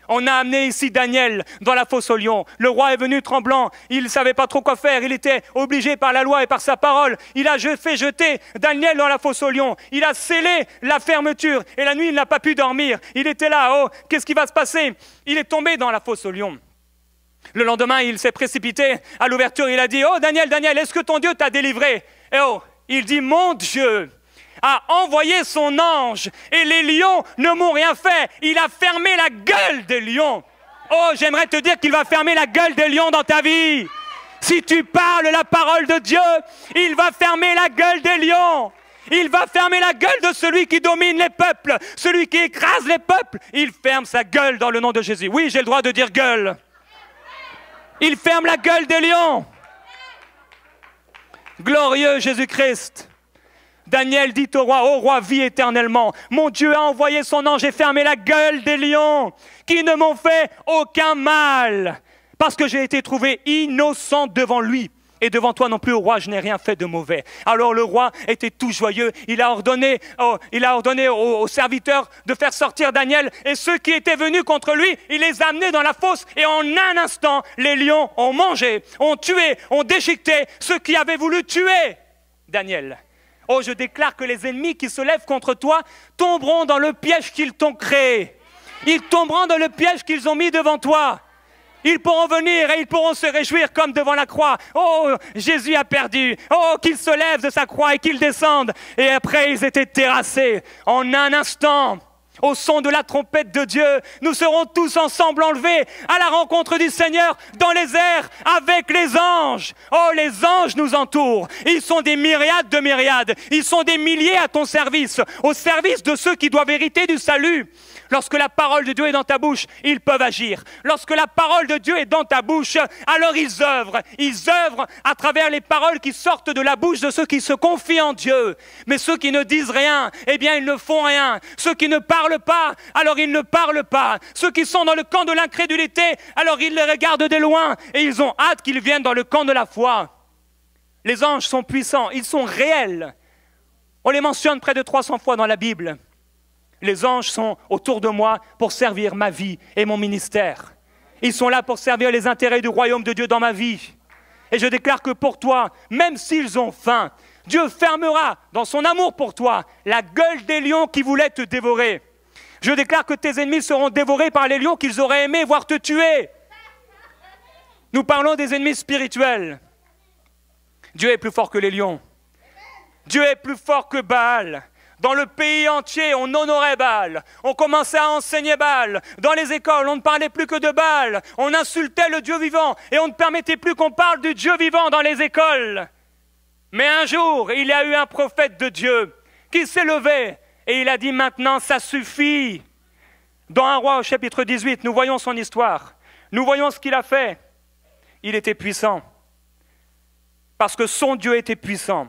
On a amené ici Daniel dans la fosse aux lions. Le roi est venu tremblant. Il ne savait pas trop quoi faire. Il était obligé par la loi et par sa parole. Il a fait jeter Daniel dans la fosse aux lions. Il a scellé la fermeture. Et la nuit, il n'a pas pu dormir. Il était là. Oh, qu'est-ce qui va se passer? Il est tombé dans la fosse aux lions. Le lendemain, il s'est précipité à l'ouverture. Il a dit, oh Daniel, Daniel, est-ce que ton Dieu t'a délivré? Et oh, il dit, mon Dieu a envoyé son ange et les lions ne m'ont rien fait. Il a fermé la gueule des lions. Oh, j'aimerais te dire qu'il va fermer la gueule des lions dans ta vie. Si tu parles la parole de Dieu, il va fermer la gueule des lions. Il va fermer la gueule de celui qui domine les peuples, celui qui écrase les peuples. Il ferme sa gueule dans le nom de Jésus. Oui, j'ai le droit de dire gueule. Il ferme la gueule des lions. Glorieux Jésus-Christ. Daniel dit au roi, vis éternellement. Mon Dieu a envoyé son ange et fermé la gueule des lions qui ne m'ont fait aucun mal parce que j'ai été trouvé innocent devant lui. Et devant toi non plus, ô roi, je n'ai rien fait de mauvais. Alors le roi était tout joyeux. Il a ordonné aux serviteurs de faire sortir Daniel. Et ceux qui étaient venus contre lui, il les a amenés dans la fosse. Et en un instant, les lions ont mangé, ont tué, ont déchiqueté ceux qui avaient voulu tuer Daniel. Oh, je déclare que les ennemis qui se lèvent contre toi tomberont dans le piège qu'ils t'ont créé. Ils tomberont dans le piège qu'ils ont mis devant toi. Ils pourront venir et ils pourront se réjouir comme devant la croix. Oh, Jésus a perdu. Oh, qu'il se lève de sa croix et qu'il descende. Et après, ils étaient terrassés. En un instant, au son de la trompette de Dieu, nous serons tous ensemble enlevés à la rencontre du Seigneur dans les airs avec les anges. Oh, les anges nous entourent. Ils sont des myriades de myriades. Ils sont des milliers à ton service, au service de ceux qui doivent hériter du salut. Lorsque la parole de Dieu est dans ta bouche, ils peuvent agir. Lorsque la parole de Dieu est dans ta bouche, alors ils œuvrent. Ils œuvrent à travers les paroles qui sortent de la bouche de ceux qui se confient en Dieu. Mais ceux qui ne disent rien, eh bien ils ne font rien. Ceux qui ne parlent pas, alors ils ne parlent pas. Ceux qui sont dans le camp de l'incrédulité, alors ils les regardent de loin et ils ont hâte qu'ils viennent dans le camp de la foi. Les anges sont puissants, ils sont réels. On les mentionne près de 300 fois dans la Bible. Les anges sont autour de moi pour servir ma vie et mon ministère. Ils sont là pour servir les intérêts du royaume de Dieu dans ma vie. Et je déclare que pour toi, même s'ils ont faim, Dieu fermera dans son amour pour toi la gueule des lions qui voulaient te dévorer. Je déclare que tes ennemis seront dévorés par les lions qu'ils auraient aimé voir te tuer. Nous parlons des ennemis spirituels. Dieu est plus fort que les lions. Dieu est plus fort que Baal. Dans le pays entier, on honorait Baal. On commençait à enseigner Baal. Dans les écoles, on ne parlait plus que de Baal. On insultait le Dieu vivant et on ne permettait plus qu'on parle du Dieu vivant dans les écoles. Mais un jour, il y a eu un prophète de Dieu qui s'est levé et il a dit maintenant, ça suffit. Dans 1 Roi au chapitre 18, nous voyons son histoire. Nous voyons ce qu'il a fait. Il était puissant. Parce que son Dieu était puissant.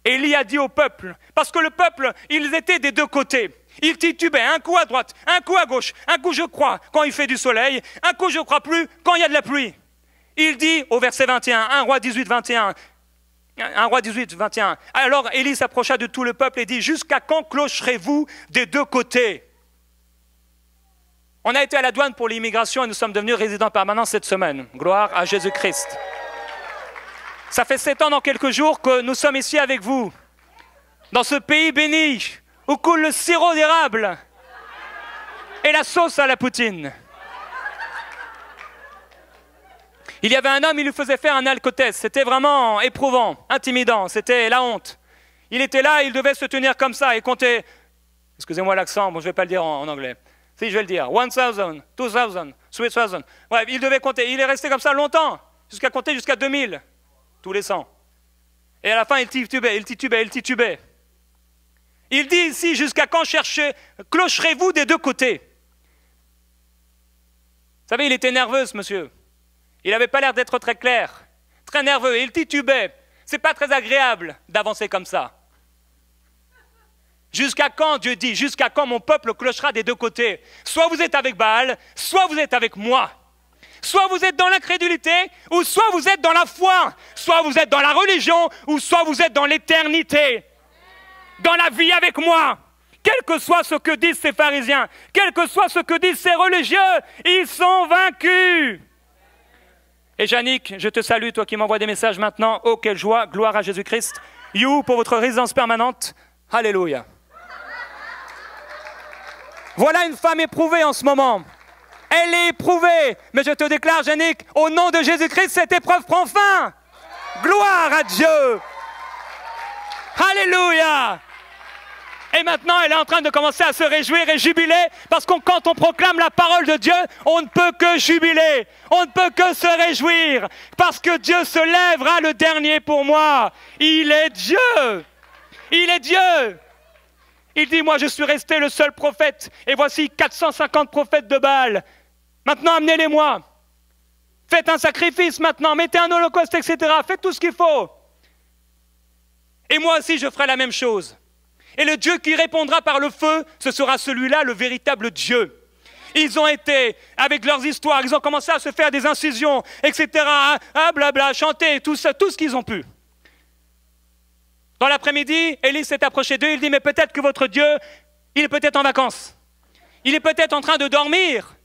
Élie a dit au peuple, parce que le peuple, ils étaient des deux côtés. Ils titubaient, un coup à droite, un coup à gauche, un coup je crois quand il fait du soleil, un coup je crois plus quand il y a de la pluie. Il dit au verset 21, 1 Roi 18, 21, 1 Roi 18, 21. Alors Élie s'approcha de tout le peuple et dit, jusqu'à quand clocherez-vous des deux côtés? On a été à la douane pour l'immigration et nous sommes devenus résidents permanents cette semaine. Gloire à Jésus-Christ. Ça fait 7 ans dans quelques jours que nous sommes ici avec vous, dans ce pays béni, où coule le sirop d'érable et la sauce à la poutine. Il y avait un homme, il lui faisait faire un alcotest. C'était vraiment éprouvant, intimidant, c'était la honte. Il était là, il devait se tenir comme ça et compter, excusez-moi l'accent, bon, je ne vais pas le dire en anglais. Si, je vais le dire, 1000, 2000, 3000. Bref, il devait compter. Il est resté comme ça longtemps, jusqu'à compter jusqu'à 2000. Tous les 100. Et à la fin, il titubait. Il dit ici, jusqu'à quand clocherez-vous des deux côtés? Vous savez, il était nerveux, ce monsieur. Il n'avait pas l'air d'être très clair, très nerveux, il titubait. C'est pas très agréable d'avancer comme ça. Jusqu'à quand, Dieu dit, jusqu'à quand mon peuple clochera des deux côtés? Soit vous êtes avec Baal, soit vous êtes avec moi. Soit vous êtes dans l'incrédulité, ou soit vous êtes dans la foi. Soit vous êtes dans la religion, ou soit vous êtes dans l'éternité. Dans la vie avec moi. Quel que soit ce que disent ces pharisiens, quel que soit ce que disent ces religieux, ils sont vaincus. Et Yannick, je te salue, toi qui m'envoies des messages maintenant. Oh, quelle joie, gloire à Jésus-Christ. You pour votre résidence permanente. Alléluia. Voilà une femme éprouvée en ce moment. Elle est éprouvée. Mais je te déclare, Yannick, au nom de Jésus-Christ, cette épreuve prend fin. Gloire à Dieu. Alléluia. Et maintenant, elle est en train de commencer à se réjouir et jubiler, parce que quand on proclame la parole de Dieu, on ne peut que jubiler, on ne peut que se réjouir, parce que Dieu se lèvera le dernier pour moi. Il est Dieu. Il est Dieu. Il dit, moi je suis resté le seul prophète, et voici 450 prophètes de Baal. Maintenant, amenez-les-moi. Faites un sacrifice maintenant, mettez un holocauste, etc. Faites tout ce qu'il faut. Et moi aussi, je ferai la même chose. Et le Dieu qui répondra par le feu, ce sera celui-là, le véritable Dieu. Ils ont été, avec leurs histoires, ils ont commencé à se faire des incisions, etc., à blabla, chanter, tout ça, tout ce qu'ils ont pu. Dans l'après-midi, Élie s'est approché d'eux, il dit, mais peut-être que votre Dieu, il est peut-être en vacances. Il est peut-être en train de dormir.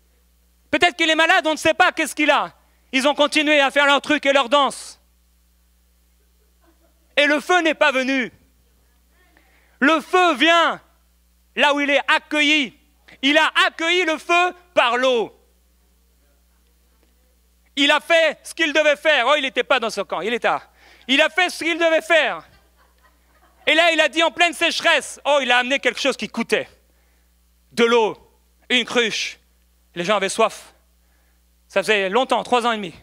Peut-être qu'il est malade, on ne sait pas qu'est-ce qu'il a. Ils ont continué à faire leurs trucs et leurs danses. Et le feu n'est pas venu. Le feu vient là où il est accueilli. Il a accueilli le feu par l'eau. Il a fait ce qu'il devait faire. Oh, il n'était pas dans ce camp, il est tard. Il a fait ce qu'il devait faire. Et là, il a dit en pleine sécheresse, oh, il a amené quelque chose qui coûtait. De l'eau, une cruche. Les gens avaient soif. Ça faisait longtemps, 3 ans et demi.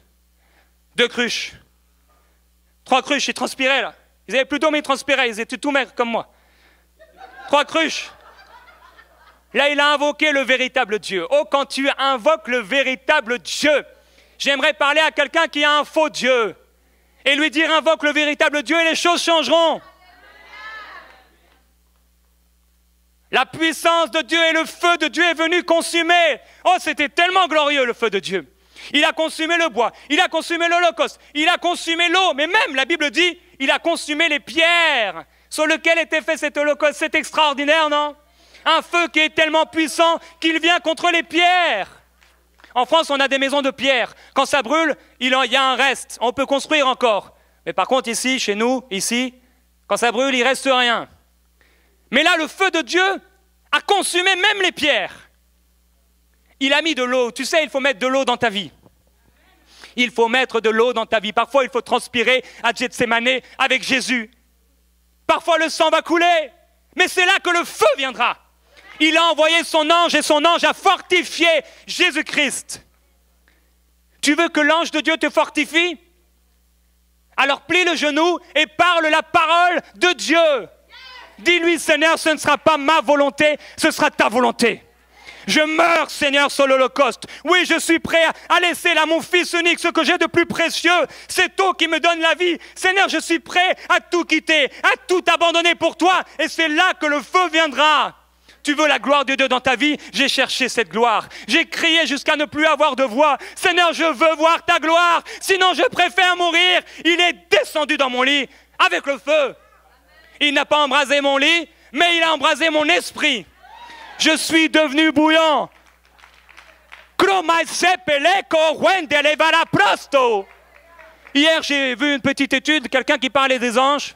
2 cruches. 3 cruches, ils transpiraient là. Ils avaient plus d'eau, mais ils transpiraient. Ils étaient tout maigres comme moi. 3 cruches. Là, il a invoqué le véritable Dieu. Oh, quand tu invoques le véritable Dieu, j'aimerais parler à quelqu'un qui a un faux Dieu et lui dire invoque le véritable Dieu et les choses changeront. La puissance de Dieu et le feu de Dieu est venu consumer. Oh, c'était tellement glorieux le feu de Dieu. Il a consumé le bois, il a consumé l'holocauste, il a consumé l'eau, mais même la Bible dit, il a consumé les pierres sur lesquelles était fait cet holocauste. C'est extraordinaire, non? Un feu qui est tellement puissant qu'il vient contre les pierres. En France, on a des maisons de pierre. Quand ça brûle, il y a un reste. On peut construire encore. Mais par contre, ici, chez nous, ici, quand ça brûle, il ne reste rien. Mais là, le feu de Dieu a consumé même les pierres. Il a mis de l'eau. Tu sais, il faut mettre de l'eau dans ta vie. Il faut mettre de l'eau dans ta vie. Parfois, il faut transpirer à Gethsémané avec Jésus. Parfois, le sang va couler. Mais c'est là que le feu viendra. Il a envoyé son ange et son ange a fortifié Jésus-Christ. Tu veux que l'ange de Dieu te fortifie? Alors plie le genou et parle la parole de Dieu. Dis-lui, Seigneur, ce ne sera pas ma volonté, ce sera ta volonté. Je meurs, Seigneur, sur l'Holocauste. Oui, je suis prêt à laisser là mon Fils unique, ce que j'ai de plus précieux, cette eau qui me donne la vie. Seigneur, je suis prêt à tout quitter, à tout abandonner pour toi. Et c'est là que le feu viendra. Tu veux la gloire de Dieu dans ta vie? J'ai cherché cette gloire. J'ai crié jusqu'à ne plus avoir de voix. Seigneur, je veux voir ta gloire. Sinon, je préfère mourir. Il est descendu dans mon lit avec le feu. Il n'a pas embrasé mon lit, mais il a embrasé mon esprit. Je suis devenu bouillant. Hier, j'ai vu une petite étude, quelqu'un qui parlait des anges.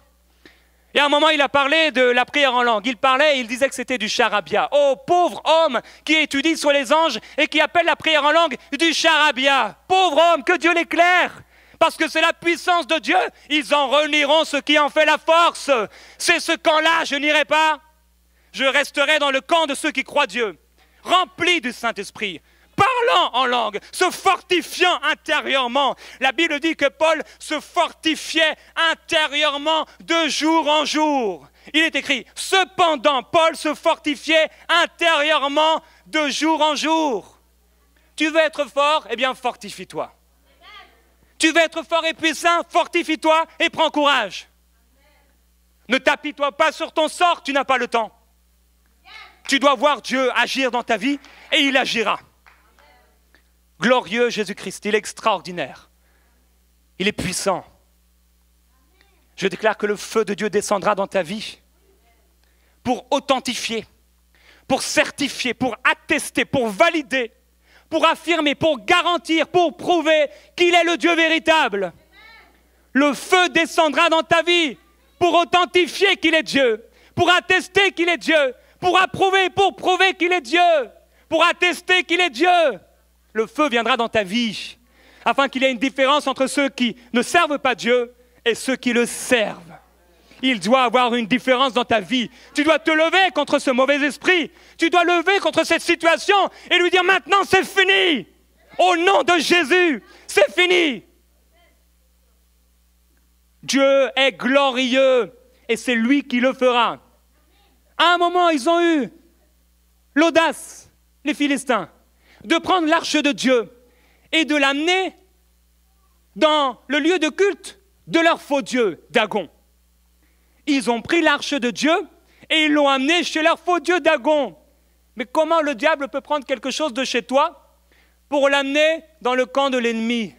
Et à un moment, il a parlé de la prière en langue. Il disait que c'était du charabia. Oh, pauvre homme qui étudie sur les anges et qui appelle la prière en langue du charabia. Pauvre homme, que Dieu l'éclaire. Parce que c'est la puissance de Dieu. Ils en renieront ce qui en fait la force. C'est ce camp-là, je n'irai pas. Je resterai dans le camp de ceux qui croient Dieu. Rempli du Saint-Esprit. Parlant en langue, se fortifiant intérieurement. La Bible dit que Paul se fortifiait intérieurement de jour en jour. Il est écrit, cependant, Paul se fortifiait intérieurement de jour en jour. Tu veux être fort? Eh bien, fortifie-toi. Tu veux être fort et puissant? Fortifie-toi et prends courage. Ne t'apitoie pas sur ton sort, tu n'as pas le temps. Tu dois voir Dieu agir dans ta vie et il agira. Glorieux Jésus-Christ, il est extraordinaire. Il est puissant. Je déclare que le feu de Dieu descendra dans ta vie pour authentifier, pour certifier, pour attester, pour valider, pour affirmer, pour garantir, pour prouver qu'il est le Dieu véritable. Le feu descendra dans ta vie pour authentifier qu'il est Dieu, pour attester qu'il est Dieu, pour approuver, pour prouver qu'il est Dieu, pour attester qu'il est Dieu. Le feu viendra dans ta vie, afin qu'il y ait une différence entre ceux qui ne servent pas Dieu et ceux qui le servent. Il doit avoir une différence dans ta vie. Tu dois te lever contre ce mauvais esprit. Tu dois lever contre cette situation et lui dire maintenant c'est fini. Au nom de Jésus, c'est fini. Dieu est glorieux et c'est lui qui le fera. À un moment, ils ont eu l'audace, les Philistins, de prendre l'arche de Dieu et de l'amener dans le lieu de culte de leur faux dieu, Dagon. Ils ont pris l'arche de Dieu et ils l'ont amenée chez leur faux dieu, Dagon. Mais comment le diable peut prendre quelque chose de chez toi pour l'amener dans le camp de l'ennemi?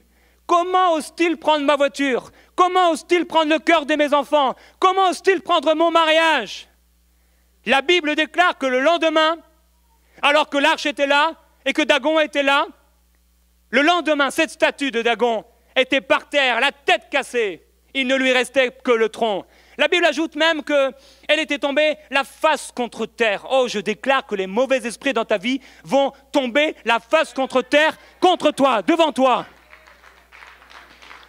Comment ose-t-il prendre ma voiture? Comment ose-t-il prendre le cœur de mes enfants? Comment ose-t-il prendre mon mariage? La Bible déclare que le lendemain, alors que l'arche était là et que Dagon était là, le lendemain, cette statue de Dagon était par terre, la tête cassée. Il ne lui restait que le tronc. La Bible ajoute même qu'elle était tombée la face contre terre. Oh, je déclare que les mauvais esprits dans ta vie vont tomber la face contre terre, contre toi, devant toi.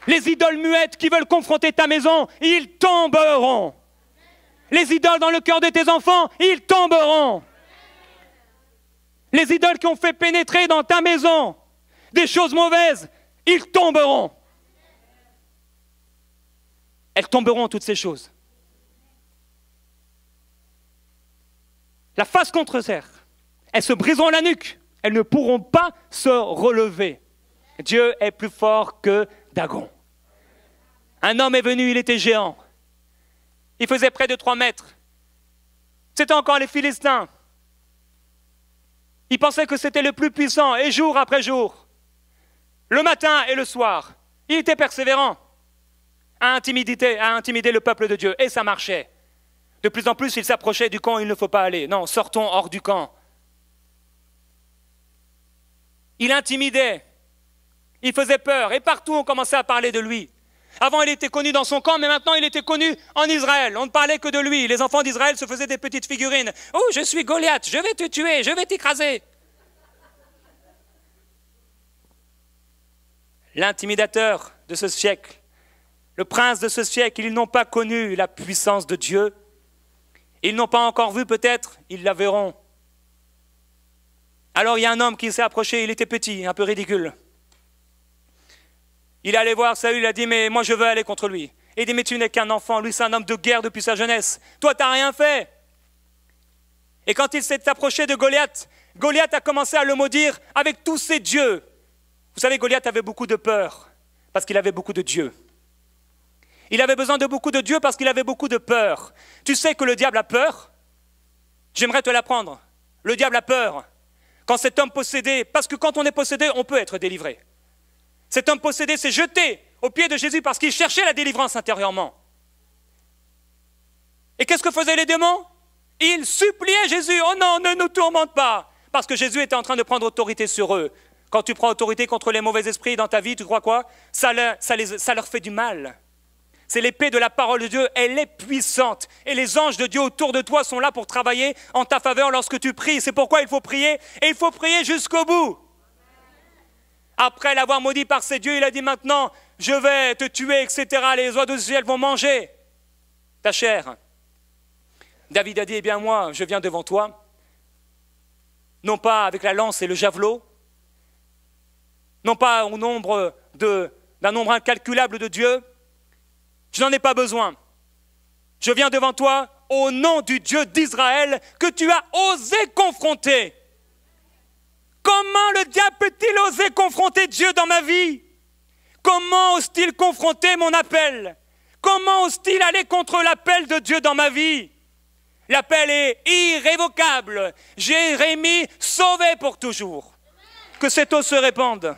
Les idoles muettes qui veulent confronter ta maison, ils tomberont. Les idoles dans le cœur de tes enfants, ils tomberont. Les idoles qui ont fait pénétrer dans ta maison des choses mauvaises, ils tomberont. Elles tomberont, toutes ces choses. La face contre terre, elles se briseront la nuque. Elles ne pourront pas se relever. Dieu est plus fort que Dagon. Un homme est venu, il était géant. Il faisait près de 3 mètres. C'était encore les Philistins. Ils pensaient que c'était le plus puissant, et jour après jour, le matin et le soir, il était persévérant à intimider le peuple de Dieu, et ça marchait. De plus en plus, il s'approchait du camp où il ne faut pas aller. Non, sortons hors du camp. Il intimidait, il faisait peur, et partout on commençait à parler de lui. Avant, il était connu dans son camp, mais maintenant, il était connu en Israël. On ne parlait que de lui. Les enfants d'Israël se faisaient des petites figurines. « Oh, je suis Goliath, je vais te tuer, je vais t'écraser. » l'intimidateur de ce siècle, le prince de ce siècle, ils n'ont pas connu la puissance de Dieu. Ils n'ont pas encore vu peut-être, ils la verront. Alors il y a un homme qui s'est approché, il était petit, un peu ridicule. Il est allé voir Saül, il a dit, mais moi je veux aller contre lui. Il dit, mais tu n'es qu'un enfant, lui c'est un homme de guerre depuis sa jeunesse. Toi tu n'as rien fait. Et quand il s'est approché de Goliath, Goliath a commencé à le maudire avec tous ses dieux. Vous savez, Goliath avait beaucoup de peur, parce qu'il avait beaucoup de dieux. Il avait besoin de beaucoup de dieux parce qu'il avait beaucoup de peur. Tu sais que le diable a peur? J'aimerais te l'apprendre. Le diable a peur. Quand cet homme possédé, parce que quand on est possédé, on peut être délivré. Cet homme possédé s'est jeté aux pieds de Jésus parce qu'il cherchait la délivrance intérieurement. Et qu'est-ce que faisaient les démons? Ils suppliaient Jésus, oh non, ne nous tourmente pas, parce que Jésus était en train de prendre autorité sur eux. Quand tu prends autorité contre les mauvais esprits dans ta vie, tu crois quoi? Ça leur fait du mal. C'est l'épée de la parole de Dieu, elle est puissante. Et les anges de Dieu autour de toi sont là pour travailler en ta faveur lorsque tu pries. C'est pourquoi il faut prier, et il faut prier jusqu'au bout. Après l'avoir maudit par ses dieux, il a dit maintenant, je vais te tuer, etc. Les oiseaux du ciel vont manger ta chair. David a dit, eh bien moi, je viens devant toi, non pas avec la lance et le javelot, non pas au nombre d'un nombre incalculable de dieux, je n'en ai pas besoin. Je viens devant toi au nom du Dieu d'Israël que tu as osé confronter. Comment le diable peut-il oser confronter Dieu dans ma vie? Comment ose-t-il confronter mon appel? Comment ose-t-il aller contre l'appel de Dieu dans ma vie? L'appel est irrévocable. Jérémie sauvé pour toujours. Que cette eau se répande.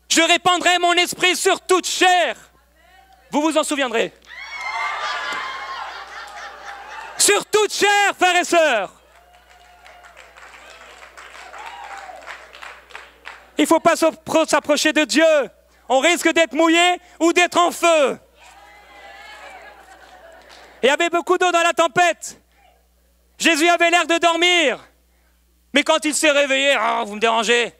Je répandrai mon esprit sur toute chair. Vous vous en souviendrez. Sur toute chair, frères et sœurs. Il ne faut pas s'approcher de Dieu. On risque d'être mouillé ou d'être en feu. Il y avait beaucoup d'eau dans la tempête. Jésus avait l'air de dormir. Mais quand il s'est réveillé, oh, vous me dérangez.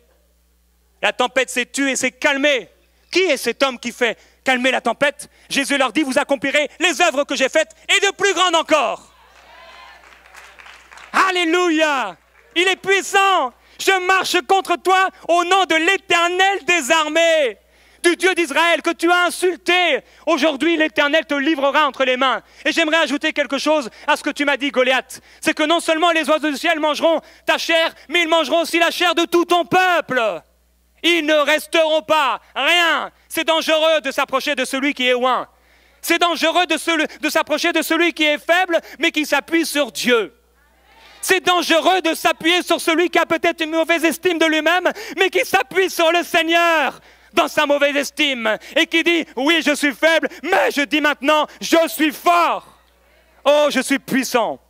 La tempête s'est tue et s'est calmée. Qui est cet homme qui fait calmer la tempête? Jésus leur dit, vous accomplirez les œuvres que j'ai faites et de plus grandes encore. Alléluia! Il est puissant. Je marche contre toi au nom de l'Éternel des armées, du Dieu d'Israël que tu as insulté. Aujourd'hui, l'Éternel te livrera entre les mains. Et j'aimerais ajouter quelque chose à ce que tu m'as dit, Goliath. C'est que non seulement les oiseaux du ciel mangeront ta chair, mais ils mangeront aussi la chair de tout ton peuple. Ils ne resteront pas, rien. C'est dangereux de s'approcher de celui qui est loin. C'est dangereux de s'approcher de celui qui est faible, mais qui s'appuie sur Dieu. C'est dangereux de s'appuyer sur celui qui a peut-être une mauvaise estime de lui-même, mais qui s'appuie sur le Seigneur dans sa mauvaise estime et qui dit, oui, je suis faible, mais je dis maintenant, je suis fort. Oh, je suis puissant.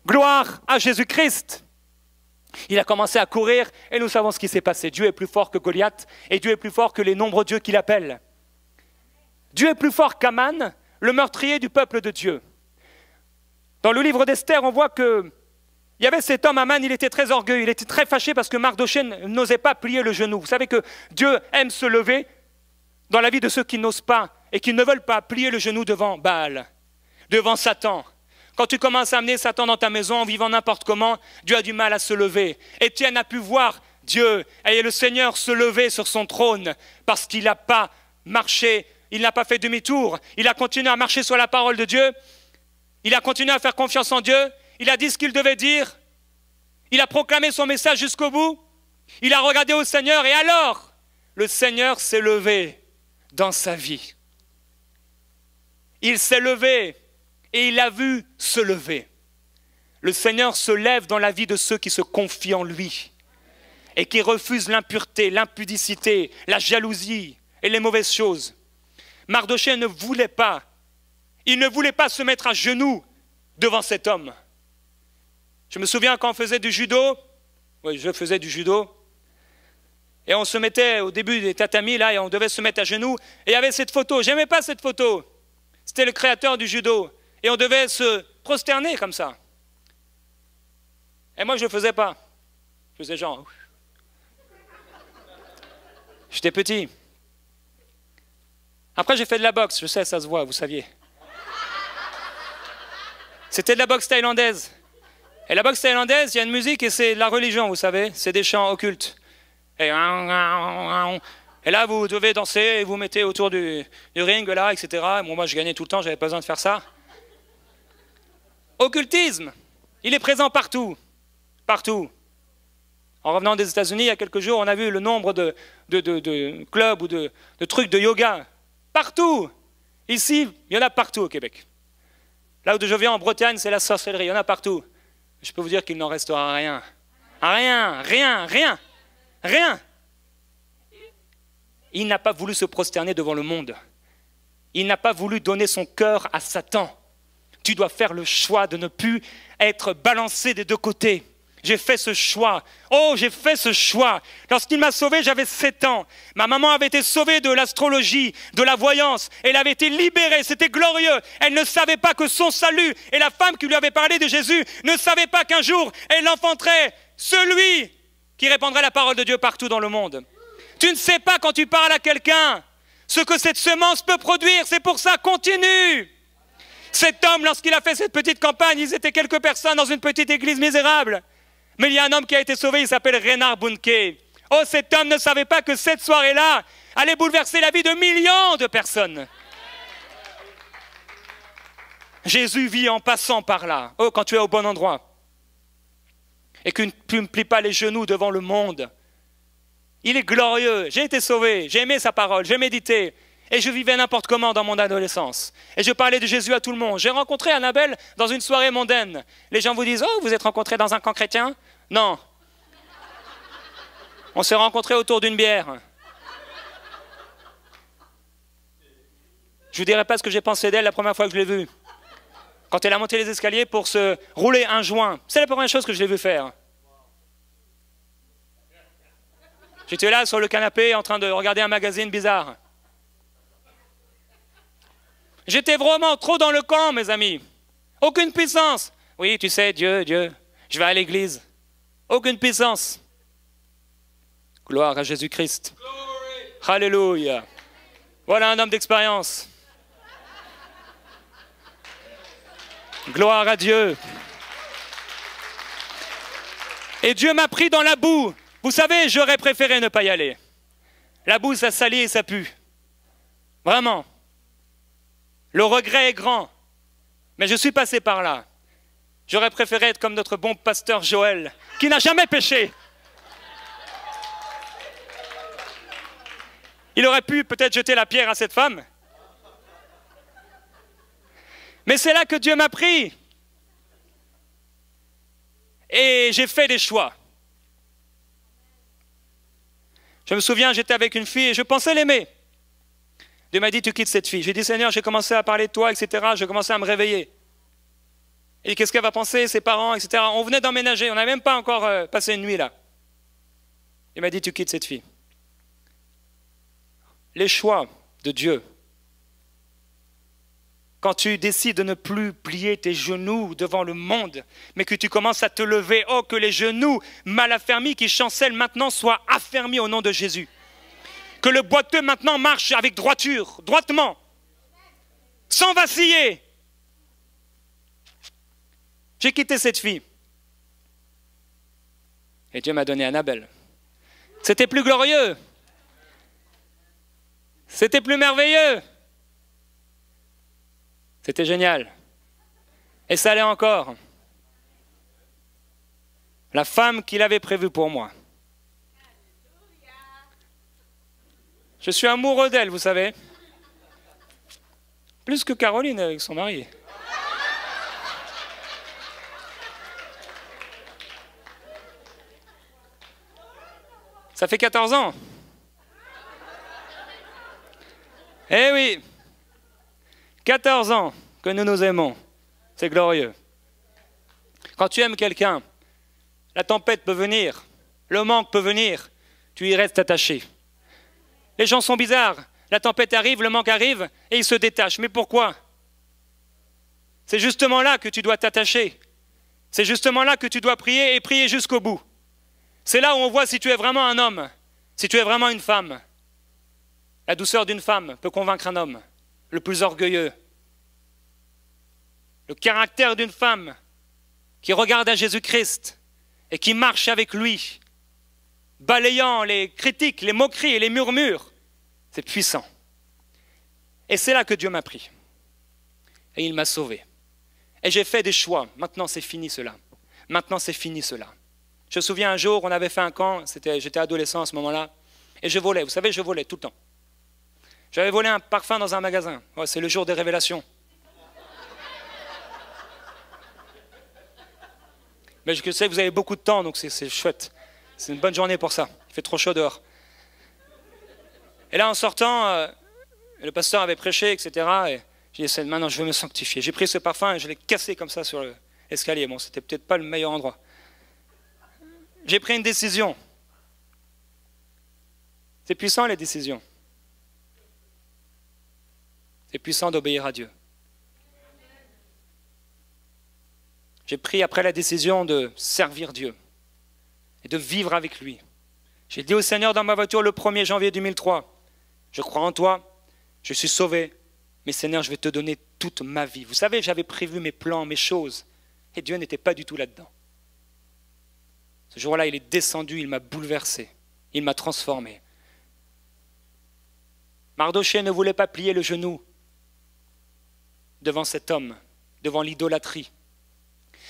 Gloire à Jésus-Christ. Il a commencé à courir et nous savons ce qui s'est passé. Dieu est plus fort que Goliath et Dieu est plus fort que les nombreux dieux qu'il appelle. Dieu est plus fort qu'Aman, le meurtrier du peuple de Dieu. Dans le livre d'Esther, on voit que il y avait cet homme, Aman, il était très orgueilleux, il était très fâché parce que Mardochée n'osait pas plier le genou. Vous savez que Dieu aime se lever dans la vie de ceux qui n'osent pas et qui ne veulent pas plier le genou devant Baal, devant Satan. Quand tu commences à amener Satan dans ta maison en vivant n'importe comment, Dieu a du mal à se lever. Étienne a pu voir Dieu et le Seigneur se lever sur son trône parce qu'il n'a pas marché, il n'a pas fait demi-tour. Il a continué à marcher sur la parole de Dieu, il a continué à faire confiance en Dieu. Il a dit ce qu'il devait dire. Il a proclamé son message jusqu'au bout. Il a regardé au Seigneur et alors, le Seigneur s'est levé dans sa vie. Il s'est levé et il a vu se lever. Le Seigneur se lève dans la vie de ceux qui se confient en lui et qui refusent l'impureté, l'impudicité, la jalousie et les mauvaises choses. Mardochée ne voulait pas. Il ne voulait pas se mettre à genoux devant cet homme. Je me souviens quand on faisait du judo, oui, je faisais du judo, et on se mettait au début des tatamis, là, et on devait se mettre à genoux, et il y avait cette photo, j'aimais pas cette photo, c'était le créateur du judo, et on devait se prosterner comme ça. Et moi je ne le faisais pas, je faisais genre, J'étais petit. Après, j'ai fait de la boxe. Je sais, ça se voit, vous saviez. C'était de la boxe thaïlandaise. Et la boxe thaïlandaise, il y a une musique et c'est de la religion, vous savez. C'est des chants occultes. Et là, vous devez danser et vous mettez autour du ring, là, etc. Bon, moi, je gagnais tout le temps, j'avais pas besoin de faire ça. Occultisme, il est présent partout. Partout. En revenant des États-Unis, il y a quelques jours, on a vu le nombre de clubs ou de trucs de yoga. Partout. Ici, il y en a partout au Québec. Là où je viens, en Bretagne, c'est la sorcellerie. Il y en a partout. Je peux vous dire qu'il n'en restera rien. Rien, rien, rien. Rien. Il n'a pas voulu se prosterner devant le monde. Il n'a pas voulu donner son cœur à Satan. Tu dois faire le choix de ne plus être balancé des deux côtés. J'ai fait ce choix. Oh, j'ai fait ce choix. Lorsqu'il m'a sauvé, j'avais 7 ans. Ma maman avait été sauvée de l'astrologie, de la voyance. Elle avait été libérée. C'était glorieux. Elle ne savait pas que son salut, et la femme qui lui avait parlé de Jésus ne savait pas qu'un jour, elle enfanterait celui qui répandrait la parole de Dieu partout dans le monde. Tu ne sais pas quand tu parles à quelqu'un ce que cette semence peut produire. C'est pour ça, continue. Cet homme, lorsqu'il a fait cette petite campagne, ils étaient quelques personnes dans une petite église misérable. Mais il y a un homme qui a été sauvé, il s'appelle Reinhard Bonnke. Oh, cet homme ne savait pas que cette soirée-là allait bouleverser la vie de millions de personnes. Jésus vit en passant par là. Oh, quand tu es au bon endroit. Et que tu ne plies pas les genoux devant le monde. Il est glorieux. J'ai été sauvé. J'ai aimé sa parole. J'ai médité. Et je vivais n'importe comment dans mon adolescence. Et je parlais de Jésus à tout le monde. J'ai rencontré Annabelle dans une soirée mondaine. Les gens vous disent « Oh, vous êtes rencontrés dans un camp chrétien ?» Non. On s'est rencontrés autour d'une bière. Je ne vous dirai pas ce que j'ai pensé d'elle la première fois que je l'ai vue. Quand elle a monté les escaliers pour se rouler un joint. C'est la première chose que je l'ai vue faire. J'étais là sur le canapé en train de regarder un magazine bizarre. J'étais vraiment trop dans le camp, mes amis. Aucune puissance. Oui, tu sais, Dieu, je vais à l'église. Aucune puissance. Gloire à Jésus-Christ. Alléluia. Voilà un homme d'expérience. Gloire à Dieu. Et Dieu m'a pris dans la boue. Vous savez, j'aurais préféré ne pas y aller. La boue, ça salit et ça pue. Vraiment. Le regret est grand. Mais je suis passé par là. J'aurais préféré être comme notre bon pasteur Joël, qui n'a jamais péché. Il aurait pu peut-être jeter la pierre à cette femme. Mais c'est là que Dieu m'a pris. Et j'ai fait des choix. Je me souviens, j'étais avec une fille et je pensais l'aimer. Dieu m'a dit, tu quittes cette fille. J'ai dit, Seigneur, j'ai commencé à parler de toi, etc. J'ai commencé à me réveiller. Et qu'est-ce qu'elle va penser, ses parents, etc. On venait d'emménager, on n'avait même pas encore passé une nuit là. Il m'a dit, tu quittes cette fille. Les choix de Dieu. Quand tu décides de ne plus plier tes genoux devant le monde, mais que tu commences à te lever, oh, que les genoux mal affermis qui chancellent maintenant soient affermis au nom de Jésus. Que le boiteux maintenant marche avec droiture, droitement, sans vaciller. J'ai quitté cette fille. Et Dieu m'a donné Annabelle. C'était plus glorieux. C'était plus merveilleux. C'était génial. Et ça allait encore. La femme qu'il avait prévue pour moi. Je suis amoureux d'elle, vous savez. Plus que Caroline avec son mari. Ça fait 14 ans. Eh oui, 14 ans que nous nous aimons. C'est glorieux. Quand tu aimes quelqu'un, la tempête peut venir, le manque peut venir, tu y restes attaché. Les gens sont bizarres. La tempête arrive, le manque arrive et ils se détachent. Mais pourquoi? C'est justement là que tu dois t'attacher. C'est justement là que tu dois prier et prier jusqu'au bout. C'est là où on voit si tu es vraiment un homme, si tu es vraiment une femme. La douceur d'une femme peut convaincre un homme le plus orgueilleux. Le caractère d'une femme qui regarde à Jésus-Christ et qui marche avec lui, balayant les critiques, les moqueries et les murmures, c'est puissant. Et c'est là que Dieu m'a pris. Et il m'a sauvé. Et j'ai fait des choix. Maintenant, c'est fini cela. Maintenant, c'est fini cela. Je me souviens un jour, on avait fait un camp, j'étais adolescent à ce moment-là, et je volais. Vous savez, je volais tout le temps. J'avais volé un parfum dans un magasin. Ouais, c'est le jour des révélations. Mais je sais que vous avez beaucoup de temps, donc c'est chouette. C'est une bonne journée pour ça. Il fait trop chaud dehors. Et là, en sortant, le pasteur avait prêché, etc. Et j'ai dit, maintenant, je veux me sanctifier. J'ai pris ce parfum et je l'ai cassé comme ça sur l'escalier. Bon, c'était peut-être pas le meilleur endroit. J'ai pris une décision. C'est puissant, les décisions. C'est puissant d'obéir à Dieu. J'ai pris après la décision de servir Dieu et de vivre avec lui. J'ai dit au Seigneur dans ma voiture le 1er janvier 2003, je crois en toi, je suis sauvé, mais Seigneur, je vais te donner toute ma vie. Vous savez, j'avais prévu mes plans, mes choses, et Dieu n'était pas du tout là-dedans. Ce jour-là, il est descendu, il m'a bouleversé, il m'a transformé. Mardochée ne voulait pas plier le genou devant cet homme, devant l'idolâtrie.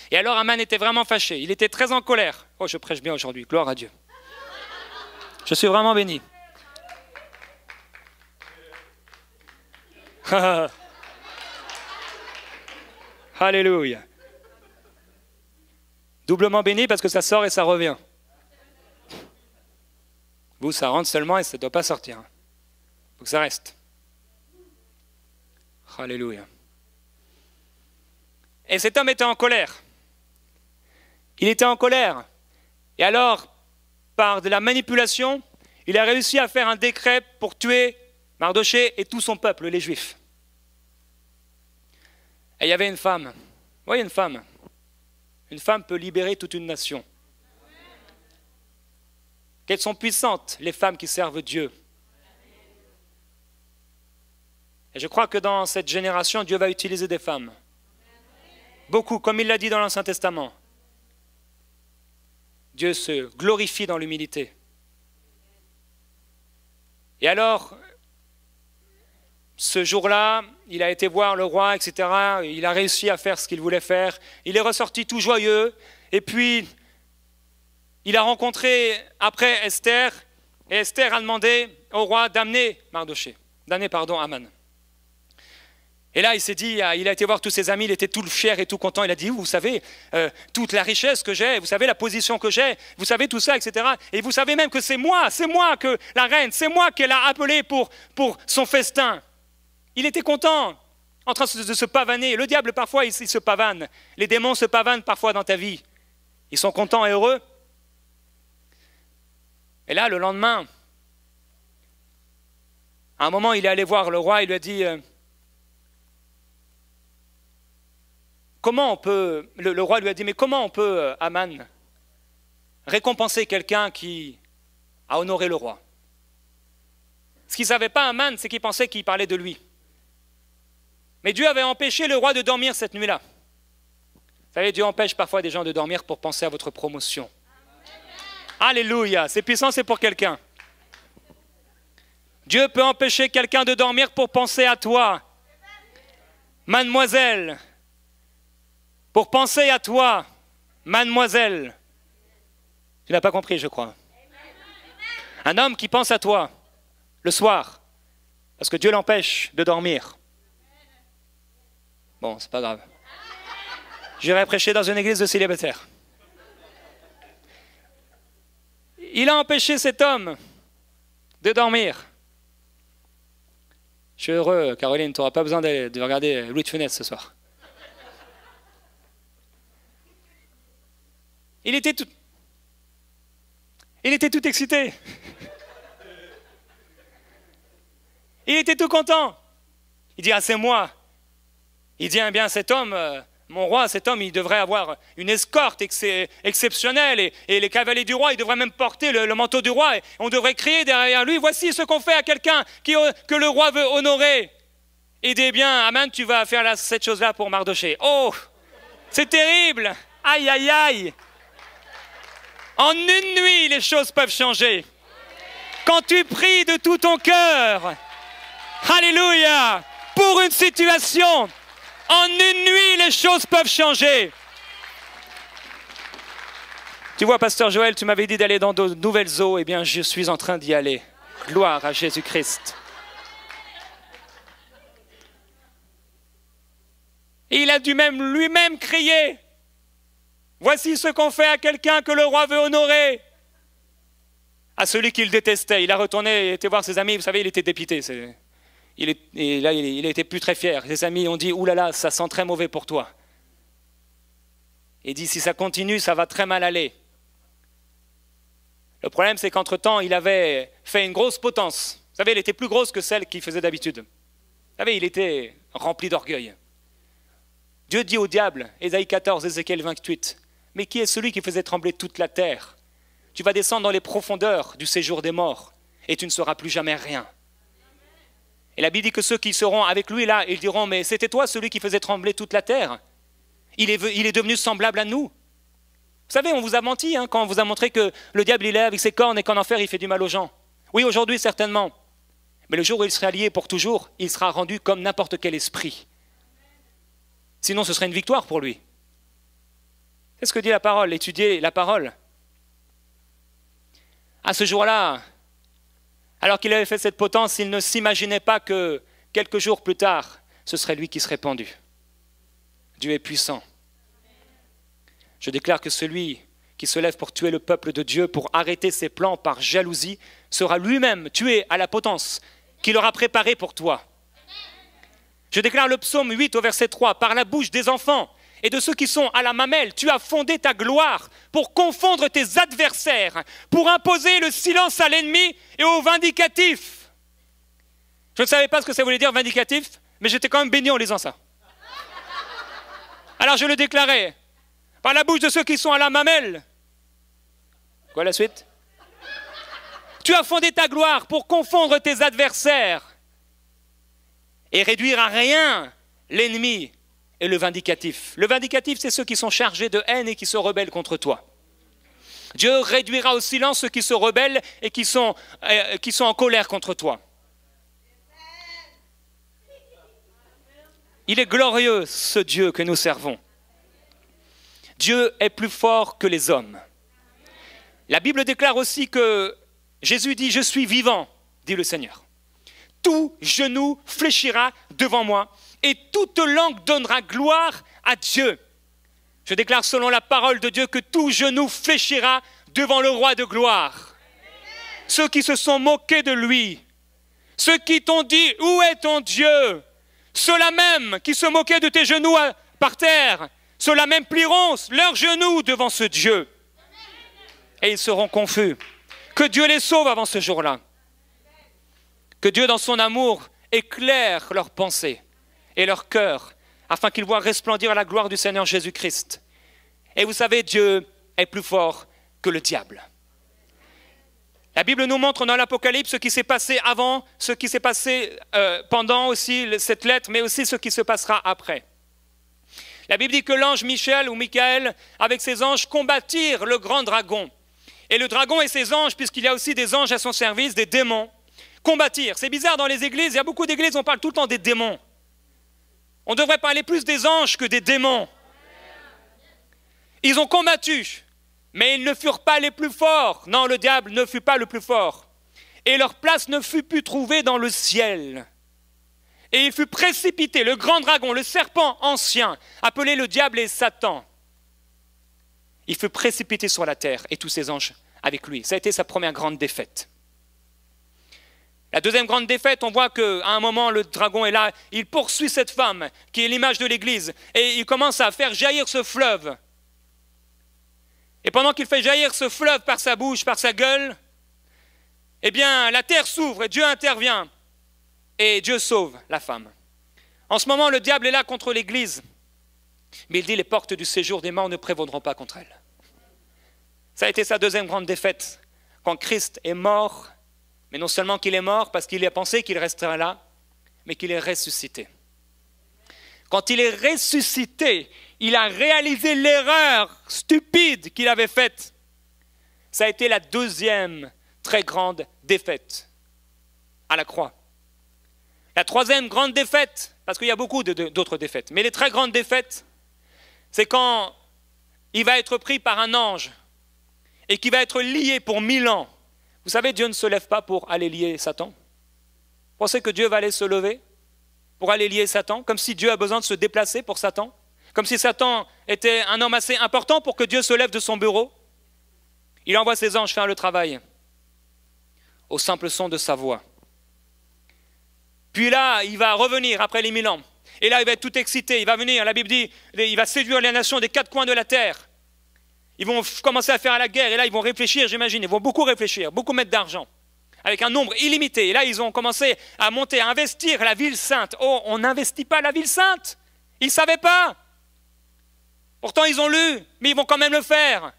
Et alors Aman était vraiment fâché, il était très en colère. Oh, je prêche bien aujourd'hui, gloire à Dieu. Je suis vraiment béni. Alléluia. Doublement béni parce que ça sort et ça revient. Vous, ça rentre seulement et ça ne doit pas sortir. Il faut que ça reste. Alléluia. Et cet homme était en colère. Il était en colère. Et alors, par de la manipulation, il a réussi à faire un décret pour tuer Mardochée et tout son peuple, les Juifs. Et il y avait une femme. Vous voyez une femme. Une femme peut libérer toute une nation. Qu'elles sont puissantes, les femmes qui servent Dieu. Et je crois que dans cette génération, Dieu va utiliser des femmes. Beaucoup, comme il l'a dit dans l'Ancien Testament. Dieu se glorifie dans l'humilité. Et alors, ce jour-là, il a été voir le roi, etc. Il a réussi à faire ce qu'il voulait faire. Il est ressorti tout joyeux. Et puis, il a rencontré après Esther. Et Esther a demandé au roi d'amener Aman. Et là, il s'est dit, il a été voir tous ses amis, il était tout fier et tout content. Il a dit, vous savez, toute la richesse que j'ai, vous savez la position que j'ai, vous savez tout ça, etc. Et vous savez même que c'est moi que la reine, c'est moi qu'elle a appelé pour son festin. Il était content, en train de se pavaner. Le diable, parfois, il se pavane. Les démons se pavanent parfois dans ta vie. Ils sont contents et heureux. Et là, le lendemain, à un moment, il est allé voir le roi, il lui a dit... le roi lui a dit, mais comment on peut, Aman, récompenser quelqu'un qui a honoré le roi? Ce qu'il ne savait pas, Aman, c'est qu'il pensait qu'il parlait de lui. Mais Dieu avait empêché le roi de dormir cette nuit-là. Vous savez, Dieu empêche parfois des gens de dormir pour penser à votre promotion. Alléluia, c'est puissant, c'est pour quelqu'un. Dieu peut empêcher quelqu'un de dormir pour penser à toi. Mademoiselle, pour penser à toi, mademoiselle. Tu n'as pas compris, je crois. Un homme qui pense à toi le soir, parce que Dieu l'empêche de dormir. Bon, c'est pas grave. J'irai prêcher dans une église de célibataires. Il a empêché cet homme de dormir. Je suis heureux, Caroline, tu n'auras pas besoin de regarder Louis de Funès ce soir. Il était tout excité. Il était tout content. Il dit, ah c'est moi. Il dit, eh bien cet homme mon roi, cet homme, il devrait avoir une escorte exceptionnelle et les cavaliers du roi, ils devraient même porter le manteau du roi et on devrait crier derrière lui, voici ce qu'on fait à quelqu'un que le roi veut honorer. Il dit, bien, Aman, tu vas faire cette chose-là pour Mardochée. Oh, c'est terrible. Aïe, aïe, aïe. En une nuit, les choses peuvent changer. Quand tu pries de tout ton cœur, alléluia, pour une situation, en une nuit, les choses peuvent changer. Tu vois, Pasteur Joël, tu m'avais dit d'aller dans de nouvelles eaux. Eh bien, je suis en train d'y aller. Gloire à Jésus-Christ. Et il a dû même lui-même crier. Voici ce qu'on fait à quelqu'un que le roi veut honorer. À celui qu'il détestait. Il a retourné, il était voir ses amis. Vous savez, il était dépité. Il était plus très fier. Ses amis ont dit, oulala, ça sent très mauvais pour toi. Il dit, si ça continue, ça va très mal aller. Le problème, c'est qu'entre-temps, il avait fait une grosse potence. Vous savez, elle était plus grosse que celle qu'il faisait d'habitude. Vous savez, il était rempli d'orgueil. Dieu dit au diable, Ésaïe 14, Ézéchiel 28, mais qui est celui qui faisait trembler toute la terre? Tu vas descendre dans les profondeurs du séjour des morts et tu ne sauras plus jamais rien. Et la Bible dit que ceux qui seront avec lui là, ils diront, mais c'était toi celui qui faisait trembler toute la terre. Il est devenu semblable à nous. Vous savez, on vous a menti quand on vous a montré que le diable il est avec ses cornes et qu'en enfer il fait du mal aux gens. Oui, aujourd'hui certainement. Mais le jour où il sera lié pour toujours, il sera rendu comme n'importe quel esprit. Sinon, ce serait une victoire pour lui. C'est ce que dit la parole, étudier la parole. À ce jour-là, alors qu'il avait fait cette potence, il ne s'imaginait pas que quelques jours plus tard, ce serait lui qui serait pendu. Dieu est puissant. Je déclare que celui qui se lève pour tuer le peuple de Dieu, pour arrêter ses plans par jalousie, sera lui-même tué à la potence qu'il aura préparée pour toi. Je déclare le psaume 8 au verset 3, par la bouche des enfants et de ceux qui sont à la mamelle, tu as fondé ta gloire pour confondre tes adversaires, pour imposer le silence à l'ennemi et aux vindicatifs. Je ne savais pas ce que ça voulait dire vindicatif, mais j'étais quand même béni en lisant ça. Alors je le déclarais, par la bouche de ceux qui sont à la mamelle. Quoi la suite? Tu as fondé ta gloire pour confondre tes adversaires et réduire à rien l'ennemi et le vindicatif. Le vindicatif, c'est ceux qui sont chargés de haine et qui se rebellent contre toi. Dieu réduira au silence ceux qui se rebellent et qui sont en colère contre toi. Il est glorieux, ce Dieu que nous servons. Dieu est plus fort que les hommes. La Bible déclare aussi que Jésus dit « Je suis vivant », dit le Seigneur. Tout genou fléchira devant moi et toute langue donnera gloire à Dieu. Je déclare selon la parole de Dieu que tout genou fléchira devant le roi de gloire. Ceux qui se sont moqués de lui, ceux qui t'ont dit « Où est ton Dieu ?» Ceux-là même qui se moquaient de tes genoux par terre, ceux-là même plieront leurs genoux devant ce Dieu. Et ils seront confus. Que Dieu les sauve avant ce jour-là. Que Dieu, dans son amour, éclaire leurs pensées et leur cœur, afin qu'ils voient resplendir la gloire du Seigneur Jésus-Christ. Et vous savez, Dieu est plus fort que le diable. La Bible nous montre dans l'Apocalypse ce qui s'est passé avant, ce qui s'est passé pendant aussi cette lettre, mais aussi ce qui se passera après. La Bible dit que l'ange Michel ou Michael, avec ses anges, combattirent le grand dragon. Et le dragon et ses anges, puisqu'il y a aussi des anges à son service, des démons, combattirent. C'est bizarre, dans les églises, il y a beaucoup d'églises, on parle tout le temps des démons. On devrait parler plus des anges que des démons. Ils ont combattu, mais ils ne furent pas les plus forts. Non, le diable ne fut pas le plus fort. Et leur place ne fut plus trouvée dans le ciel. Et il fut précipité, le grand dragon, le serpent ancien, appelé le diable et Satan. Il fut précipité sur la terre et tous ses anges avec lui. Ça a été sa première grande défaite. La deuxième grande défaite, on voit qu'à un moment, le dragon est là, il poursuit cette femme, qui est l'image de l'Église, et il commence à faire jaillir ce fleuve. Et pendant qu'il fait jaillir ce fleuve par sa bouche, par sa gueule, eh bien, la terre s'ouvre et Dieu intervient, et Dieu sauve la femme. En ce moment, le diable est là contre l'Église. Mais il dit, les portes du séjour des morts ne prévaudront pas contre elle. Ça a été sa deuxième grande défaite. Quand Christ est mort, mais non seulement qu'il est mort parce qu'il a pensé qu'il resterait là, mais qu'il est ressuscité. Quand il est ressuscité, il a réalisé l'erreur stupide qu'il avait faite. Ça a été la deuxième très grande défaite à la croix. La troisième grande défaite, parce qu'il y a beaucoup d'autres défaites, mais les très grandes défaites, c'est quand il va être pris par un ange et qu'il va être lié pour 1000 ans. Vous savez, Dieu ne se lève pas pour aller lier Satan. Vous pensez que Dieu va aller se lever pour aller lier Satan, comme si Dieu a besoin de se déplacer pour Satan, comme si Satan était un homme assez important pour que Dieu se lève de son bureau. Il envoie ses anges faire le travail au simple son de sa voix. Puis là, il va revenir après les 1000 ans. Et là, il va être tout excité. Il va venir, la Bible dit, il va séduire les nations des 4 coins de la terre. Ils vont commencer à faire la guerre. Et là, ils vont réfléchir, j'imagine. Ils vont beaucoup réfléchir, beaucoup mettre d'argent, avec un nombre illimité. Et là, ils ont commencé à monter, à investir la ville sainte. Oh, on n'investit pas la ville sainte. Ils ne savaient pas. Pourtant, ils ont lu, mais ils vont quand même le faire.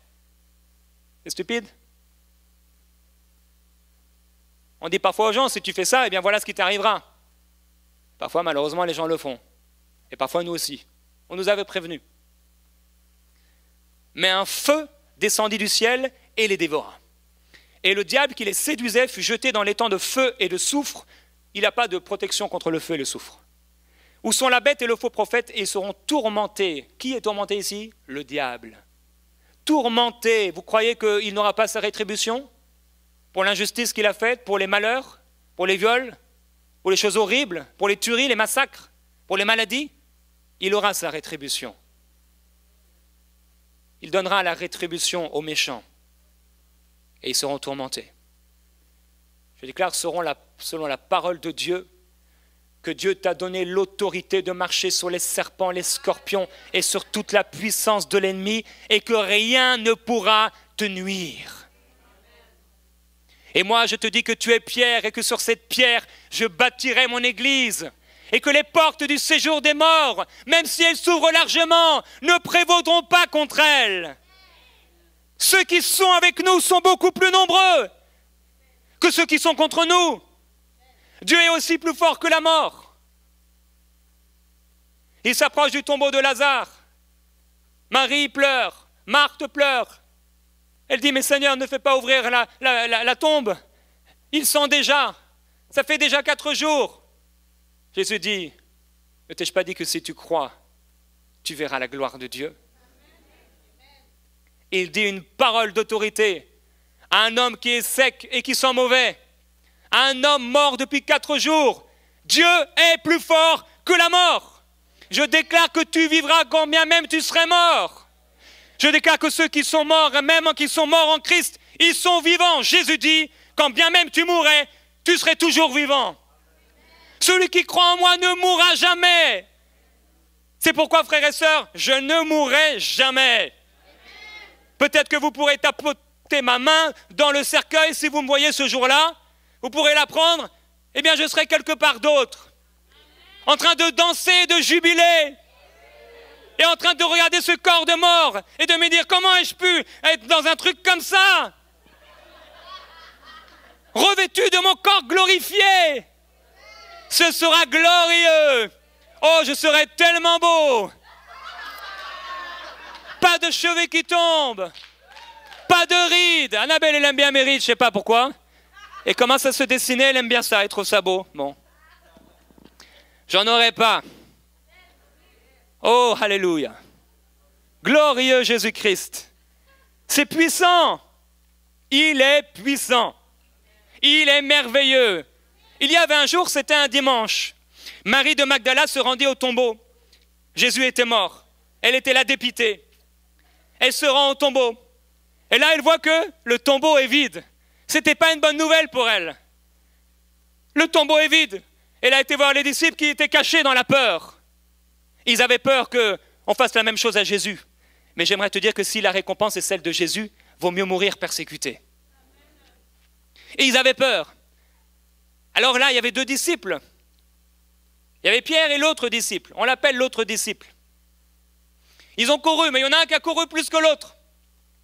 C'est stupide. On dit parfois aux gens, si tu fais ça, eh bien voilà ce qui t'arrivera. Parfois, malheureusement, les gens le font. Et parfois, nous aussi. On nous avait prévenus. Mais un feu descendit du ciel et les dévora. Et le diable qui les séduisait fut jeté dans l'étang de feu et de soufre. Il n'a pas de protection contre le feu et le soufre. Où sont la bête et le faux prophète, et ils seront tourmentés. Qui est tourmenté ici? Le diable. Tourmenté. Vous croyez qu'il n'aura pas sa rétribution pour l'injustice qu'il a faite, pour les malheurs, pour les viols, pour les choses horribles, pour les tueries, les massacres, pour les maladies? Il aura sa rétribution. Il donnera la rétribution aux méchants et ils seront tourmentés. Je déclare selon la parole de Dieu que Dieu t'a donné l'autorité de marcher sur les serpents, les scorpions et sur toute la puissance de l'ennemi et que rien ne pourra te nuire. Et moi, je te dis que tu es pierre et que sur cette pierre, je bâtirai mon église. Et que les portes du séjour des morts, même si elles s'ouvrent largement, ne prévaudront pas contre elles. Ceux qui sont avec nous sont beaucoup plus nombreux que ceux qui sont contre nous. Dieu est aussi plus fort que la mort. Il s'approche du tombeau de Lazare. Marie pleure, Marthe pleure. Elle dit, mais Seigneur, ne fais pas ouvrir la tombe. Il sent déjà, ça fait déjà 4 jours. Jésus dit, ne t'ai-je pas dit que si tu crois, tu verras la gloire de Dieu? Il dit une parole d'autorité à un homme qui est sec et qui sent mauvais, à un homme mort depuis 4 jours. Dieu est plus fort que la mort. Je déclare que tu vivras quand bien même tu serais mort. Je déclare que ceux qui sont morts, même qui sont morts en Christ, ils sont vivants. Jésus dit, quand bien même tu mourrais, tu serais toujours vivant. Celui qui croit en moi ne mourra jamais. C'est pourquoi, frères et sœurs, je ne mourrai jamais. Peut-être que vous pourrez tapoter ma main dans le cercueil si vous me voyez ce jour-là. Vous pourrez la prendre. Eh bien, je serai quelque part d'autre, en train de danser et de jubiler. Et en train de regarder ce corps de mort et de me dire, comment ai-je pu être dans un truc comme ça? Revêtu de mon corps glorifié. Ce sera glorieux. Oh, je serai tellement beau. Pas de cheveux qui tombent. Pas de rides. Annabelle, elle aime bien mes rides, je ne sais pas pourquoi. Et commence à se dessiner, elle aime bien ça, elle trouve ça beau. Bon. J'en aurai pas. Oh, alléluia. Glorieux Jésus-Christ. C'est puissant. Il est puissant. Il est merveilleux. Il y avait un jour, c'était un dimanche. Marie de Magdala se rendit au tombeau. Jésus était mort. Elle était là dépitée. Elle se rend au tombeau. Et là, elle voit que le tombeau est vide. Ce n'était pas une bonne nouvelle pour elle. Le tombeau est vide. Elle a été voir les disciples qui étaient cachés dans la peur. Ils avaient peur qu'on fasse la même chose à Jésus. Mais j'aimerais te dire que si la récompense est celle de Jésus, vaut mieux mourir persécuté. Et ils avaient peur. Alors là, il y avait 2 disciples. Il y avait Pierre et l'autre disciple. On l'appelle l'autre disciple. Ils ont couru, mais il y en a un qui a couru plus que l'autre,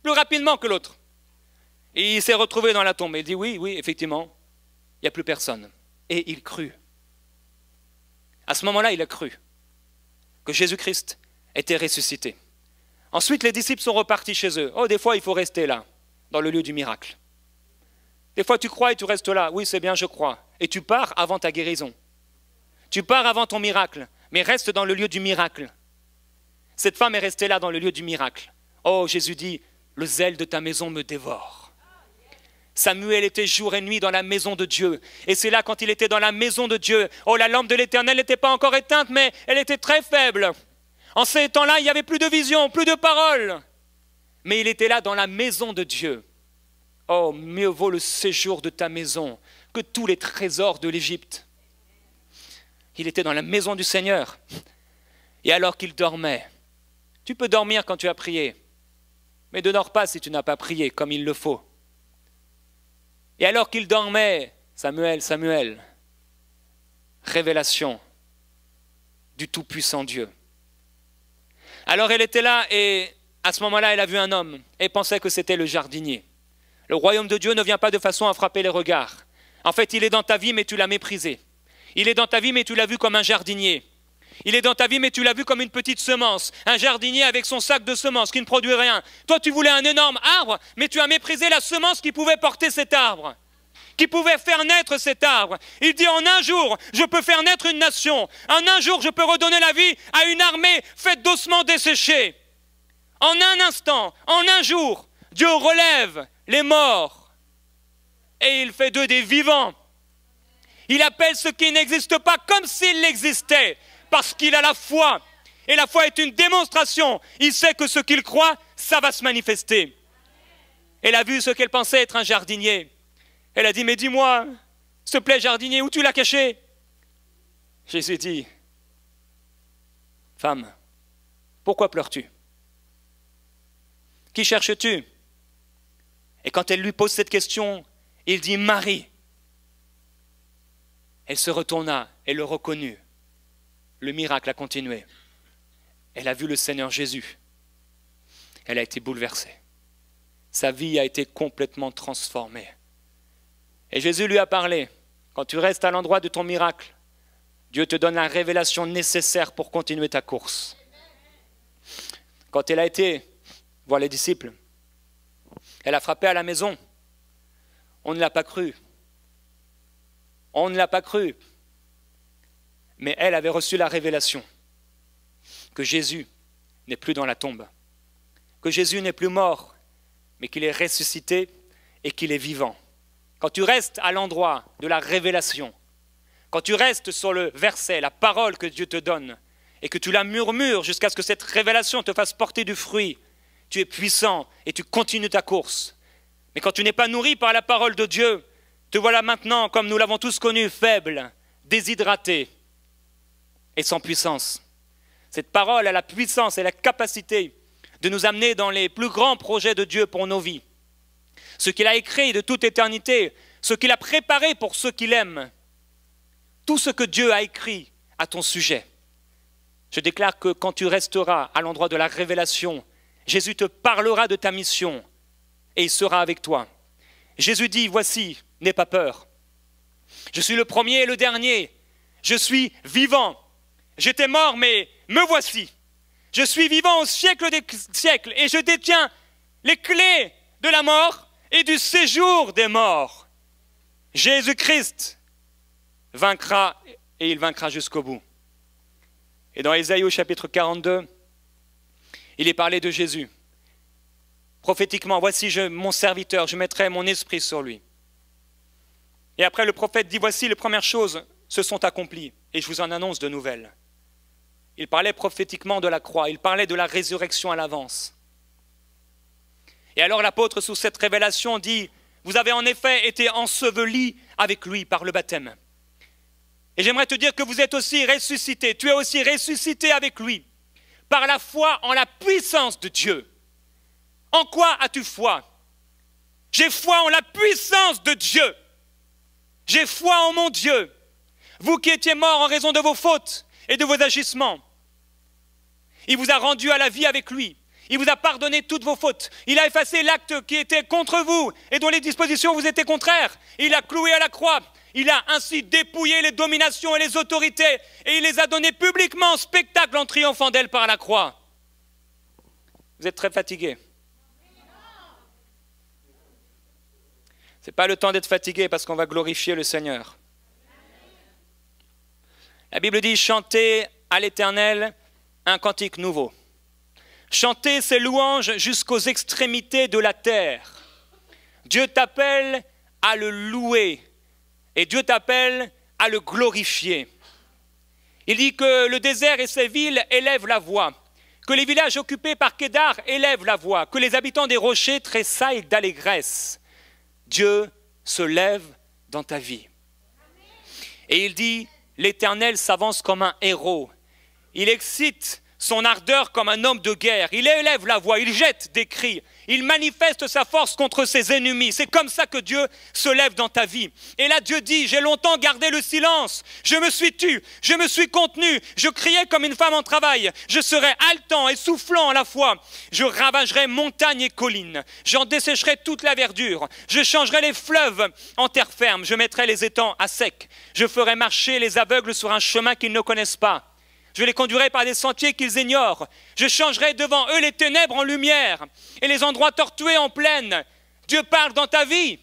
plus rapidement que l'autre. Et il s'est retrouvé dans la tombe. Il dit oui, oui, effectivement, il n'y a plus personne. Et il crut. À ce moment-là, il a cru que Jésus-Christ était ressuscité. Ensuite, les disciples sont repartis chez eux. Oh, des fois, il faut rester là, dans le lieu du miracle. Des fois, tu crois et tu restes là. Oui, c'est bien, je crois. Et tu pars avant ta guérison. Tu pars avant ton miracle, mais reste dans le lieu du miracle. Cette femme est restée là dans le lieu du miracle. Oh, Jésus dit, le zèle de ta maison me dévore. Samuel était jour et nuit dans la maison de Dieu. Et c'est là, quand il était dans la maison de Dieu, oh, la lampe de l'Éternel n'était pas encore éteinte, mais elle était très faible. En ces temps-là, il n'y avait plus de vision, plus de parole. Mais il était là dans la maison de Dieu. Oh, mieux vaut le séjour de ta maison que tous les trésors de l'Égypte. Il était dans la maison du Seigneur. Et alors qu'il dormait, tu peux dormir quand tu as prié, mais ne dors pas si tu n'as pas prié comme il le faut. Et alors qu'il dormait, Samuel, Samuel, révélation du Tout-Puissant Dieu. Alors elle était là et à ce moment-là, elle a vu un homme et pensait que c'était le jardinier. Le royaume de Dieu ne vient pas de façon à frapper les regards. En fait, il est dans ta vie, mais tu l'as méprisé. Il est dans ta vie, mais tu l'as vu comme un jardinier. Il est dans ta vie, mais tu l'as vu comme une petite semence. Un jardinier avec son sac de semences qui ne produit rien. Toi, tu voulais un énorme arbre, mais tu as méprisé la semence qui pouvait porter cet arbre, qui pouvait faire naître cet arbre. Il dit, en un jour, je peux faire naître une nation. En un jour, je peux redonner la vie à une armée faite d'ossements desséchés. En un instant, en un jour, Dieu relève les morts et il fait d'eux des vivants. Il appelle ce qui n'existe pas comme s'il existait, parce qu'il a la foi. Et la foi est une démonstration. Il sait que ce qu'il croit, ça va se manifester. Elle a vu ce qu'elle pensait être un jardinier. Elle a dit, mais dis-moi, s'il te plaît, jardinier, où tu l'as caché? Jésus dit, femme, pourquoi pleures-tu? Qui cherches-tu? Et quand elle lui pose cette question, il dit, Marie. Elle se retourna et le reconnut. Le miracle a continué. Elle a vu le Seigneur Jésus. Elle a été bouleversée. Sa vie a été complètement transformée. Et Jésus lui a parlé. Quand tu restes à l'endroit de ton miracle, Dieu te donne la révélation nécessaire pour continuer ta course. Quand elle a été voir les disciples, elle a frappé à la maison. On ne l'a pas cru. On ne l'a pas cru. Mais elle avait reçu la révélation que Jésus n'est plus dans la tombe, que Jésus n'est plus mort, mais qu'il est ressuscité et qu'il est vivant. Quand tu restes à l'endroit de la révélation, quand tu restes sur le verset, la parole que Dieu te donne, et que tu la murmures jusqu'à ce que cette révélation te fasse porter du fruit, tu es puissant et tu continues ta course. Mais quand tu n'es pas nourri par la parole de Dieu, te voilà maintenant, comme nous l'avons tous connu, faible, déshydraté et sans puissance. Cette parole a la puissance et la capacité de nous amener dans les plus grands projets de Dieu pour nos vies. Ce qu'il a écrit de toute éternité, ce qu'il a préparé pour ceux qu'il aime, tout ce que Dieu a écrit à ton sujet. Je déclare que quand tu resteras à l'endroit de la révélation, Jésus te parlera de ta mission et il sera avec toi. Jésus dit, voici, n'aie pas peur. Je suis le premier et le dernier. Je suis vivant. J'étais mort, mais me voici. Je suis vivant au siècle des siècles et je détiens les clés de la mort et du séjour des morts. Jésus-Christ vaincra et il vaincra jusqu'au bout. Et dans Ésaïe au chapitre 42, il est parlé de Jésus. Prophétiquement, voici mon serviteur, je mettrai mon esprit sur lui. Et après le prophète dit, voici les premières choses se sont accomplies et je vous en annonce de nouvelles. Il parlait prophétiquement de la croix, il parlait de la résurrection à l'avance. Et alors l'apôtre sous cette révélation dit, vous avez en effet été ensevelis avec lui par le baptême. Et j'aimerais te dire que vous êtes aussi ressuscité, tu es aussi ressuscité avec lui, par la foi en la puissance de Dieu. En quoi as-tu foi? J'ai foi en la puissance de Dieu. J'ai foi en mon Dieu. Vous qui étiez morts en raison de vos fautes et de vos agissements. Il vous a rendu à la vie avec lui. Il vous a pardonné toutes vos fautes. Il a effacé l'acte qui était contre vous et dont les dispositions vous étaient contraires. Il a cloué à la croix. Il a ainsi dépouillé les dominations et les autorités et il les a données publiquement en spectacle en triomphant d'elles par la croix. Vous êtes très fatigué. Ce n'est pas le temps d'être fatigué parce qu'on va glorifier le Seigneur. La Bible dit « Chantez à l'Éternel un cantique nouveau ». Chantez ses louanges jusqu'aux extrémités de la terre. Dieu t'appelle à le louer et Dieu t'appelle à le glorifier. Il dit que le désert et ses villes élèvent la voix, que les villages occupés par Kédar élèvent la voix, que les habitants des rochers tressaillent d'allégresse. Dieu se lève dans ta vie. Et il dit, l'Éternel s'avance comme un héros. Il excite son ardeur comme un homme de guerre. Il élève la voix, il jette des cris. Il manifeste sa force contre ses ennemis. C'est comme ça que Dieu se lève dans ta vie. Et là, Dieu dit, j'ai longtemps gardé le silence. Je me suis tu, je me suis contenu. Je criais comme une femme en travail. Je serai haletant et soufflant à la fois. Je ravagerai montagnes et collines. J'en dessécherai toute la verdure. Je changerai les fleuves en terre ferme. Je mettrai les étangs à sec. Je ferai marcher les aveugles sur un chemin qu'ils ne connaissent pas. Je les conduirai par des sentiers qu'ils ignorent. Je changerai devant eux les ténèbres en lumière et les endroits tortués en plaine. Dieu parle dans ta vie.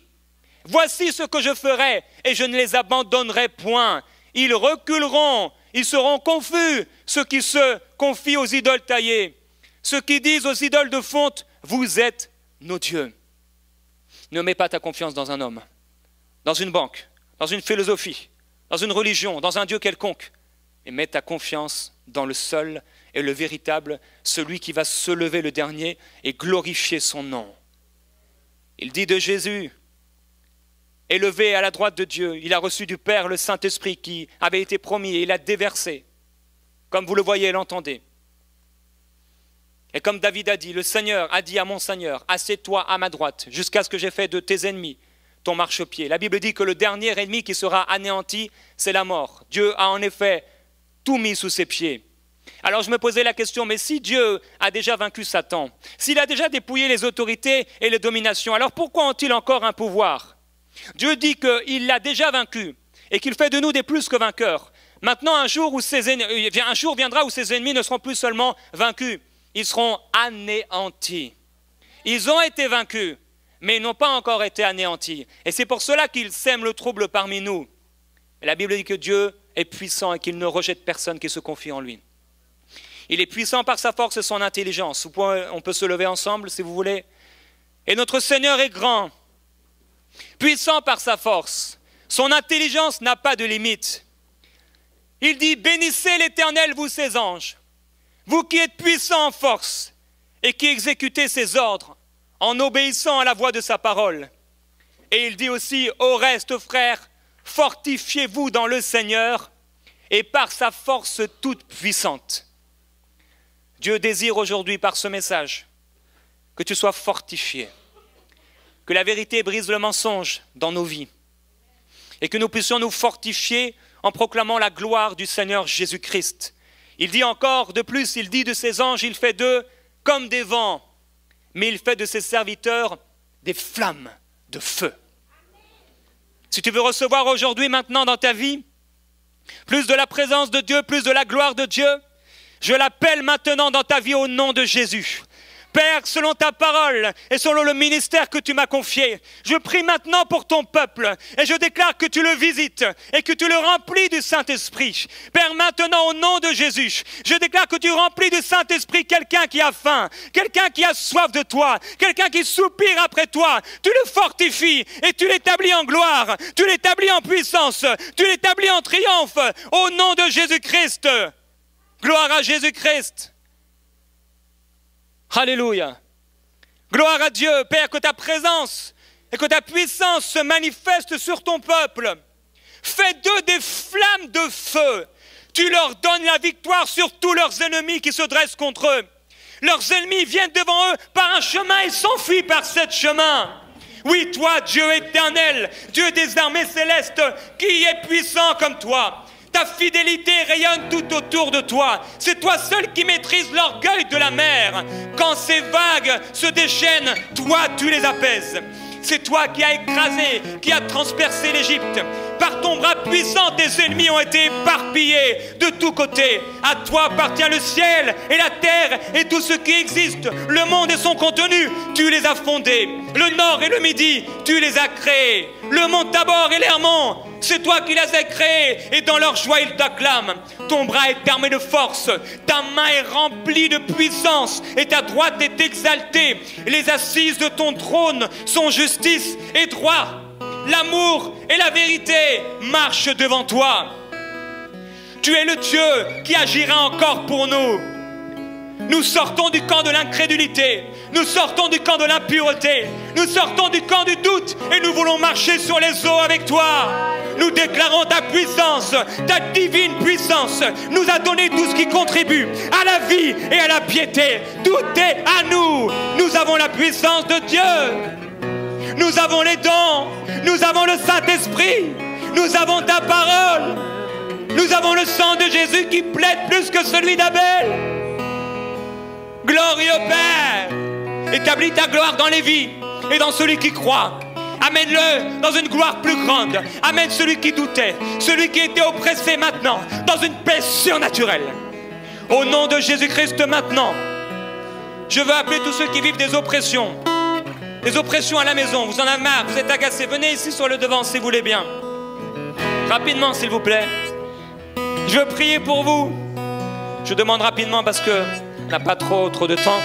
Voici ce que je ferai et je ne les abandonnerai point. Ils reculeront, ils seront confus, ceux qui se confient aux idoles taillées. Ceux qui disent aux idoles de fonte, vous êtes nos dieux. Ne mets pas ta confiance dans un homme, dans une banque, dans une philosophie, dans une religion, dans un Dieu quelconque. Et mets ta confiance dans le seul et le véritable, celui qui va se lever le dernier et glorifier son nom. Il dit de Jésus, élevé à la droite de Dieu, il a reçu du Père le Saint-Esprit qui avait été promis et il a déversé, comme vous le voyez et l'entendez. Et comme David a dit, le Seigneur a dit à mon Seigneur, assieds-toi à ma droite, jusqu'à ce que j'ai fait de tes ennemis ton marchepied. La Bible dit que le dernier ennemi qui sera anéanti, c'est la mort. Dieu a en effet tout mis sous ses pieds. Alors je me posais la question, mais si Dieu a déjà vaincu Satan, s'il a déjà dépouillé les autorités et les dominations, alors pourquoi ont-ils encore un pouvoir? Dieu dit qu'il l'a déjà vaincu et qu'il fait de nous des plus que vainqueurs. Maintenant, un jour viendra où ses ennemis ne seront plus seulement vaincus, ils seront anéantis. Ils ont été vaincus, mais ils n'ont pas encore été anéantis. Et c'est pour cela qu'ils sèment le trouble parmi nous. Et la Bible dit que Dieu est puissant et qu'il ne rejette personne qui se confie en lui. Il est puissant par sa force et son intelligence. On peut se lever ensemble si vous voulez. Et notre Seigneur est grand, puissant par sa force. Son intelligence n'a pas de limite. Il dit, bénissez l'Éternel, vous ses anges, vous qui êtes puissants en force et qui exécutez ses ordres en obéissant à la voix de sa parole. Et il dit aussi, au reste, frères, fortifiez-vous dans le Seigneur et par sa force toute puissante. Dieu désire aujourd'hui par ce message que tu sois fortifié, que la vérité brise le mensonge dans nos vies et que nous puissions nous fortifier en proclamant la gloire du Seigneur Jésus-Christ. Il dit encore de plus, il dit de ses anges, il fait d'eux comme des vents, mais il fait de ses serviteurs des flammes de feu. Si tu veux recevoir aujourd'hui, maintenant dans ta vie, plus de la présence de Dieu, plus de la gloire de Dieu, je l'appelle maintenant dans ta vie au nom de Jésus. Père, selon ta parole et selon le ministère que tu m'as confié, je prie maintenant pour ton peuple et je déclare que tu le visites et que tu le remplis du Saint-Esprit. Père, maintenant au nom de Jésus, je déclare que tu remplis du Saint-Esprit quelqu'un qui a faim, quelqu'un qui a soif de toi, quelqu'un qui soupire après toi. Tu le fortifies et tu l'établis en gloire, tu l'établis en puissance, tu l'établis en triomphe au nom de Jésus-Christ. Gloire à Jésus-Christ. Alléluia. Gloire à Dieu, Père, que ta présence et que ta puissance se manifestent sur ton peuple. Fais d'eux des flammes de feu. Tu leur donnes la victoire sur tous leurs ennemis qui se dressent contre eux. Leurs ennemis viennent devant eux par un chemin et s'enfuient par ce chemin. Oui, toi, Dieu éternel, Dieu des armées célestes, qui est puissant comme toi. Ta fidélité rayonne tout autour de toi. C'est toi seul qui maîtrise l'orgueil de la mer. Quand ces vagues se déchaînent, toi tu les apaises. C'est toi qui as écrasé, qui as transpercé l'Égypte. Par ton bras puissant, tes ennemis ont été éparpillés de tous côtés. À toi appartient le ciel et la terre et tout ce qui existe. Le monde et son contenu, tu les as fondés. Le nord et le midi, tu les as créés. Le mont Tabor et l'Hermon, c'est toi qui les as créés. Et dans leur joie, ils t'acclament. Ton bras est armé de force. Ta main est remplie de puissance. Et ta droite est exaltée. Les assises de ton trône sont justice et droit. L'amour et la vérité marchent devant toi. Tu es le Dieu qui agira encore pour nous. Nous sortons du camp de l'incrédulité. Nous sortons du camp de l'impureté. Nous sortons du camp du doute. Et nous voulons marcher sur les eaux avec toi. Nous déclarons ta puissance, ta divine puissance nous a donné tout ce qui contribue à la vie et à la piété. Tout est à nous. Nous avons la puissance de Dieu. Nous avons les dons. Nous avons le Saint-Esprit. Nous avons ta parole. Nous avons le sang de Jésus qui plaide plus que celui d'Abel. Glorieux Père, établis ta gloire dans les vies et dans celui qui croit. Amène-le dans une gloire plus grande. Amène celui qui doutait, celui qui était oppressé maintenant, dans une paix surnaturelle. Au nom de Jésus-Christ maintenant, je veux appeler tous ceux qui vivent des oppressions à la maison. Vous en avez marre, vous êtes agacés. Venez ici sur le devant si vous voulez bien. Rapidement s'il vous plaît. Je veux prier pour vous. Je demande rapidement parce qu'on n'a pas trop de temps.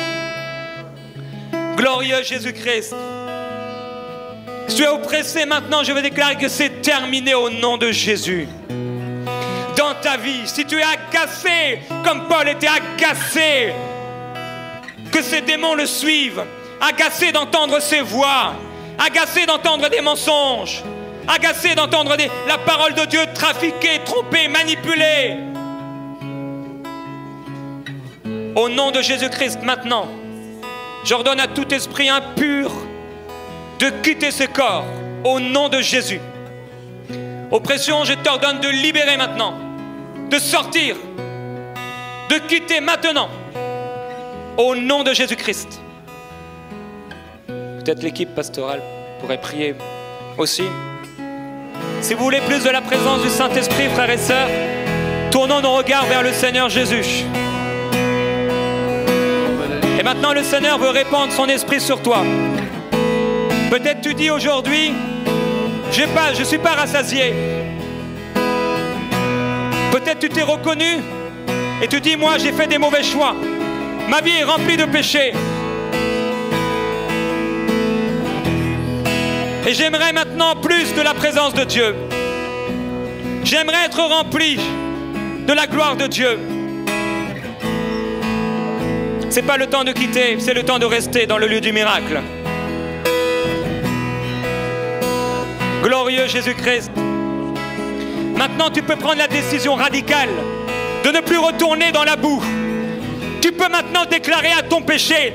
Glorieux Jésus-Christ. Si tu es oppressé maintenant, je veux déclarer que c'est terminé au nom de Jésus. Dans ta vie, si tu es agacé, comme Paul était agacé, que ces démons le suivent, agacé d'entendre ses voix, agacé d'entendre des mensonges, agacé d'entendre la parole de Dieu trafiquée, trompée, manipulée. Au nom de Jésus-Christ maintenant, j'ordonne à tout esprit impur de quitter ce corps, au nom de Jésus. Oppression, je t'ordonne de libérer maintenant, de sortir, de quitter maintenant, au nom de Jésus-Christ. Peut-être l'équipe pastorale pourrait prier aussi. Si vous voulez plus de la présence du Saint-Esprit, frères et sœurs, tournons nos regards vers le Seigneur Jésus. Et maintenant, le Seigneur veut répandre son esprit sur toi. Peut-être tu dis aujourd'hui, je ne suis pas rassasié. Peut-être tu t'es reconnu et tu dis, moi j'ai fait des mauvais choix. Ma vie est remplie de péchés. Et j'aimerais maintenant plus de la présence de Dieu. J'aimerais être rempli de la gloire de Dieu. Ce n'est pas le temps de quitter, c'est le temps de rester dans le lieu du miracle. Glorieux Jésus-Christ. Maintenant, tu peux prendre la décision radicale de ne plus retourner dans la boue. Tu peux maintenant déclarer à ton péché,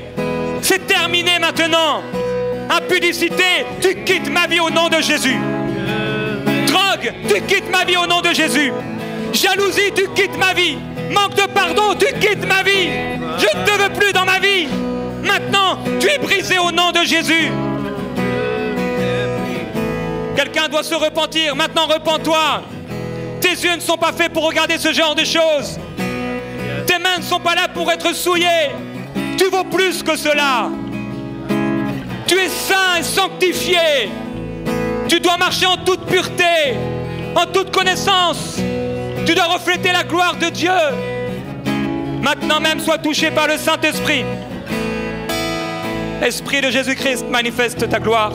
c'est terminé maintenant. Impudicité, tu quittes ma vie au nom de Jésus. Drogue, tu quittes ma vie au nom de Jésus. Jalousie, tu quittes ma vie. Manque de pardon, tu quittes ma vie. Je ne te veux plus dans ma vie. Maintenant, tu es brisé au nom de Jésus. Quelqu'un doit se repentir. Maintenant, repens-toi. Tes yeux ne sont pas faits pour regarder ce genre de choses. Tes mains ne sont pas là pour être souillées. Tu vaux plus que cela. Tu es saint et sanctifié. Tu dois marcher en toute pureté, en toute connaissance. Tu dois refléter la gloire de Dieu. Maintenant même, sois touché par le Saint-Esprit. Esprit de Jésus-Christ, manifeste ta gloire.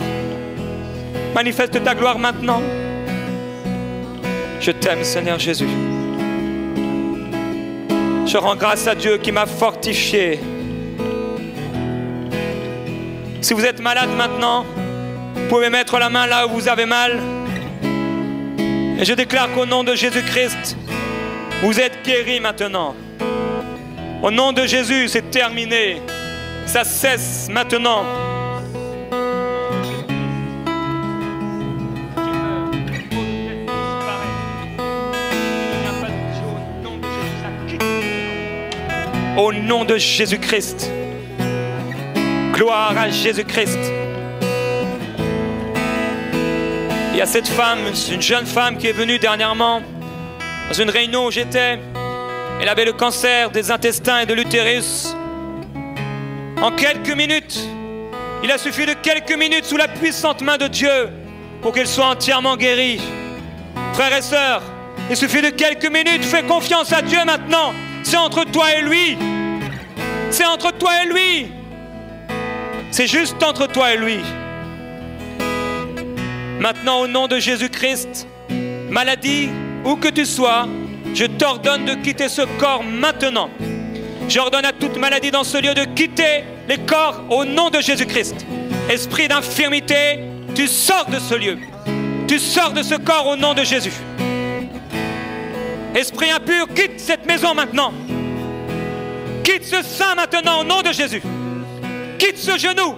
Manifeste ta gloire maintenant. Je t'aime, Seigneur Jésus. Je rends grâce à Dieu qui m'a fortifié. Si vous êtes malade maintenant, vous pouvez mettre la main là où vous avez mal. Et je déclare qu'au nom de Jésus-Christ, vous êtes guéris maintenant. Au nom de Jésus, c'est terminé. Ça cesse maintenant. au nom de Jésus-Christ. Gloire à Jésus-Christ. Il y a cette femme, une jeune femme qui est venue dernièrement dans une réunion où j'étais. Elle avait le cancer des intestins et de l'utérus. En quelques minutes, il a suffi de quelques minutes sous la puissante main de Dieu pour qu'elle soit entièrement guérie. Frères et sœurs, il suffit de quelques minutes. Fais confiance à Dieu maintenant. C'est entre toi et lui. C'est entre toi et lui. C'est juste entre toi et lui. Maintenant, au nom de Jésus-Christ, maladie, où que tu sois, je t'ordonne de quitter ce corps maintenant. J'ordonne à toute maladie dans ce lieu de quitter les corps au nom de Jésus-Christ. Esprit d'infirmité, tu sors de ce lieu. Tu sors de ce corps au nom de Jésus. Esprit impur, quitte cette maison maintenant. Quitte ce sein maintenant au nom de Jésus. Quitte ce genou.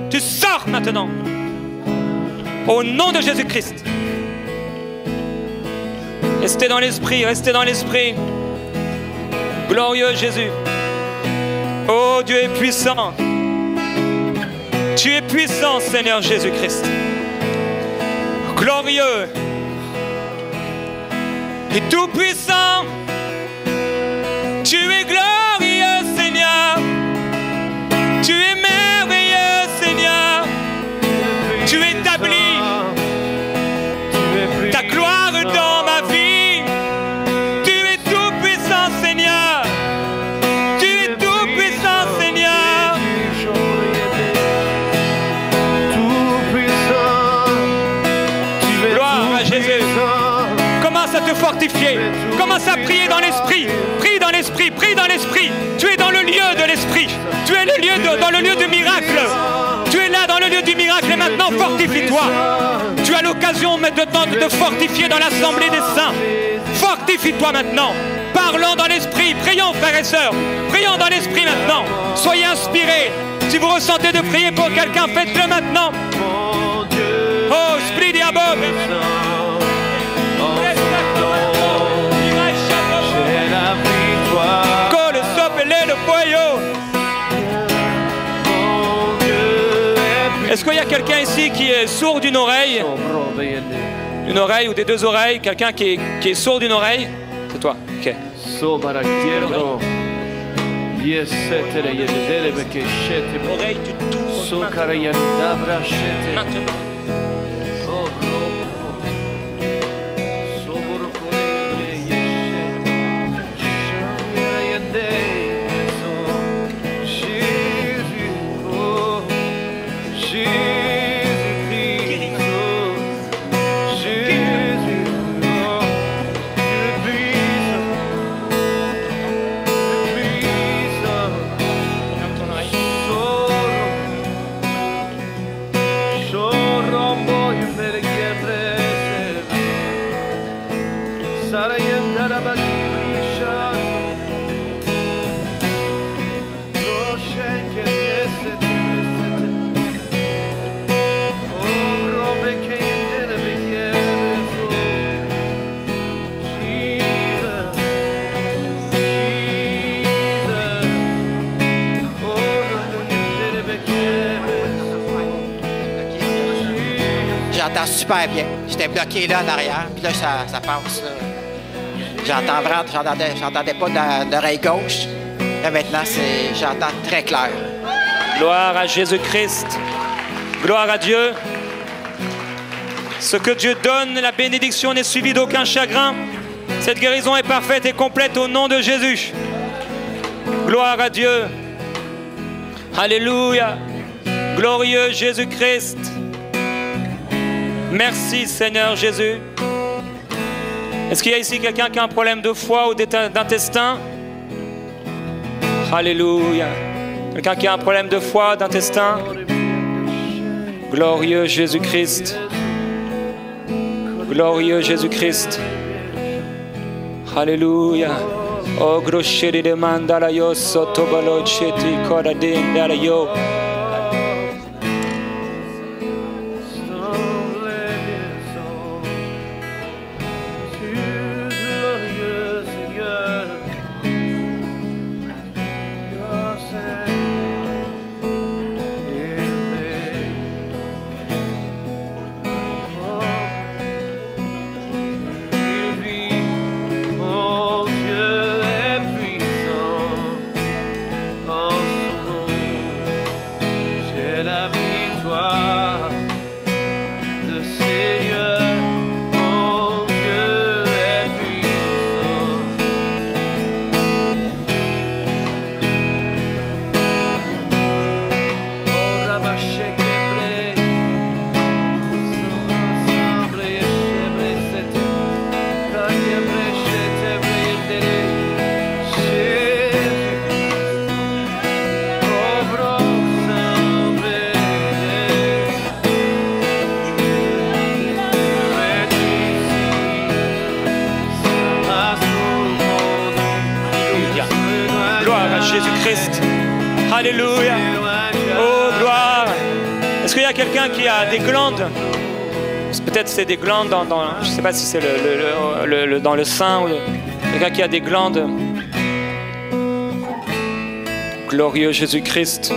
Tu sors maintenant. Au nom de Jésus-Christ. Restez dans l'esprit, restez dans l'esprit. Glorieux Jésus. Oh, Dieu est puissant. Tu es puissant, Seigneur Jésus-Christ. Glorieux et tout-puissant. Tu es glorieux, Seigneur. Tu es merveilleux, Seigneur. Tu établis ta gloire dans ma vie. Tu es tout-puissant, Seigneur. Tu es tout-puissant, Seigneur. Gloire à Jésus. Commence à te fortifier. Commence à prier dans l'esprit. Prie dans l'esprit, prie dans l'esprit. Tu es dans le lieu de l'esprit. Tu es dans le lieu du miracle. Tu es là dans le lieu du miracle et maintenant fortifie-toi. Tu as l'occasion maintenant de te fortifier dans l'assemblée des saints. Fortifie-toi maintenant. Parlons dans l'esprit. Prions, frères et sœurs. Prions dans l'esprit maintenant. Soyez inspirés. Si vous ressentez de prier pour quelqu'un, faites-le maintenant. Oh, Split Diabot. Cole, sopelé, le poyo. Est-ce qu'il y a quelqu'un ici qui est sourd d'une oreille? Une oreille ou des deux oreilles? Quelqu'un qui est sourd d'une oreille? C'est toi, ok. Oreille du tout maintenant. J'entends super bien. J'étais bloqué là en arrière, puis là, ça passe. J'entendais pas de l'oreille gauche. Là, maintenant, j'entends très clair. Gloire à Jésus-Christ. Gloire à Dieu. Ce que Dieu donne, la bénédiction n'est suivie d'aucun chagrin. Cette guérison est parfaite et complète au nom de Jésus. Gloire à Dieu. Alléluia. Glorieux Jésus-Christ. Merci Seigneur Jésus. Est-ce qu'il y a ici quelqu'un qui a un problème de foie ou d'intestin? Alléluia. Quelqu'un qui a un problème de foie, d'intestin? Glorieux Jésus-Christ. Glorieux Jésus-Christ. Alléluia. Oh, grosheri de mandala yo sotobalo cheti koradin dala yo. Jésus-Christ. Alléluia. Oh, gloire. Est-ce qu'il y a quelqu'un qui a des glandes? Peut-être c'est des glandes je ne sais pas si c'est dans le sein ou quelqu'un qui a des glandes. Glorieux Jésus-Christ.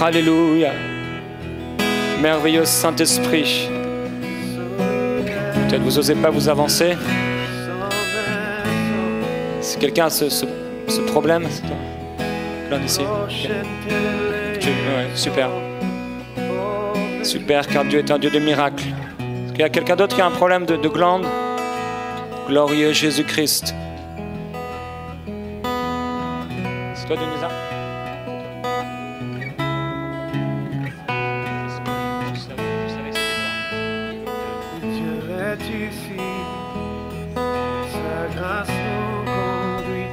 Alléluia. Merveilleux Saint-Esprit. Peut-être vous n'osez pas vous avancer. Si quelqu'un a ce problème, c'est toi. Glande ici. Okay. Ouais, super. Super, car Dieu est un Dieu de miracles. Est-ce qu'il y a quelqu'un d'autre qui a un problème de glande? Glorieux Jésus-Christ. C'est toi, Denisa? Dieu est ici, sa grâce nous conduit,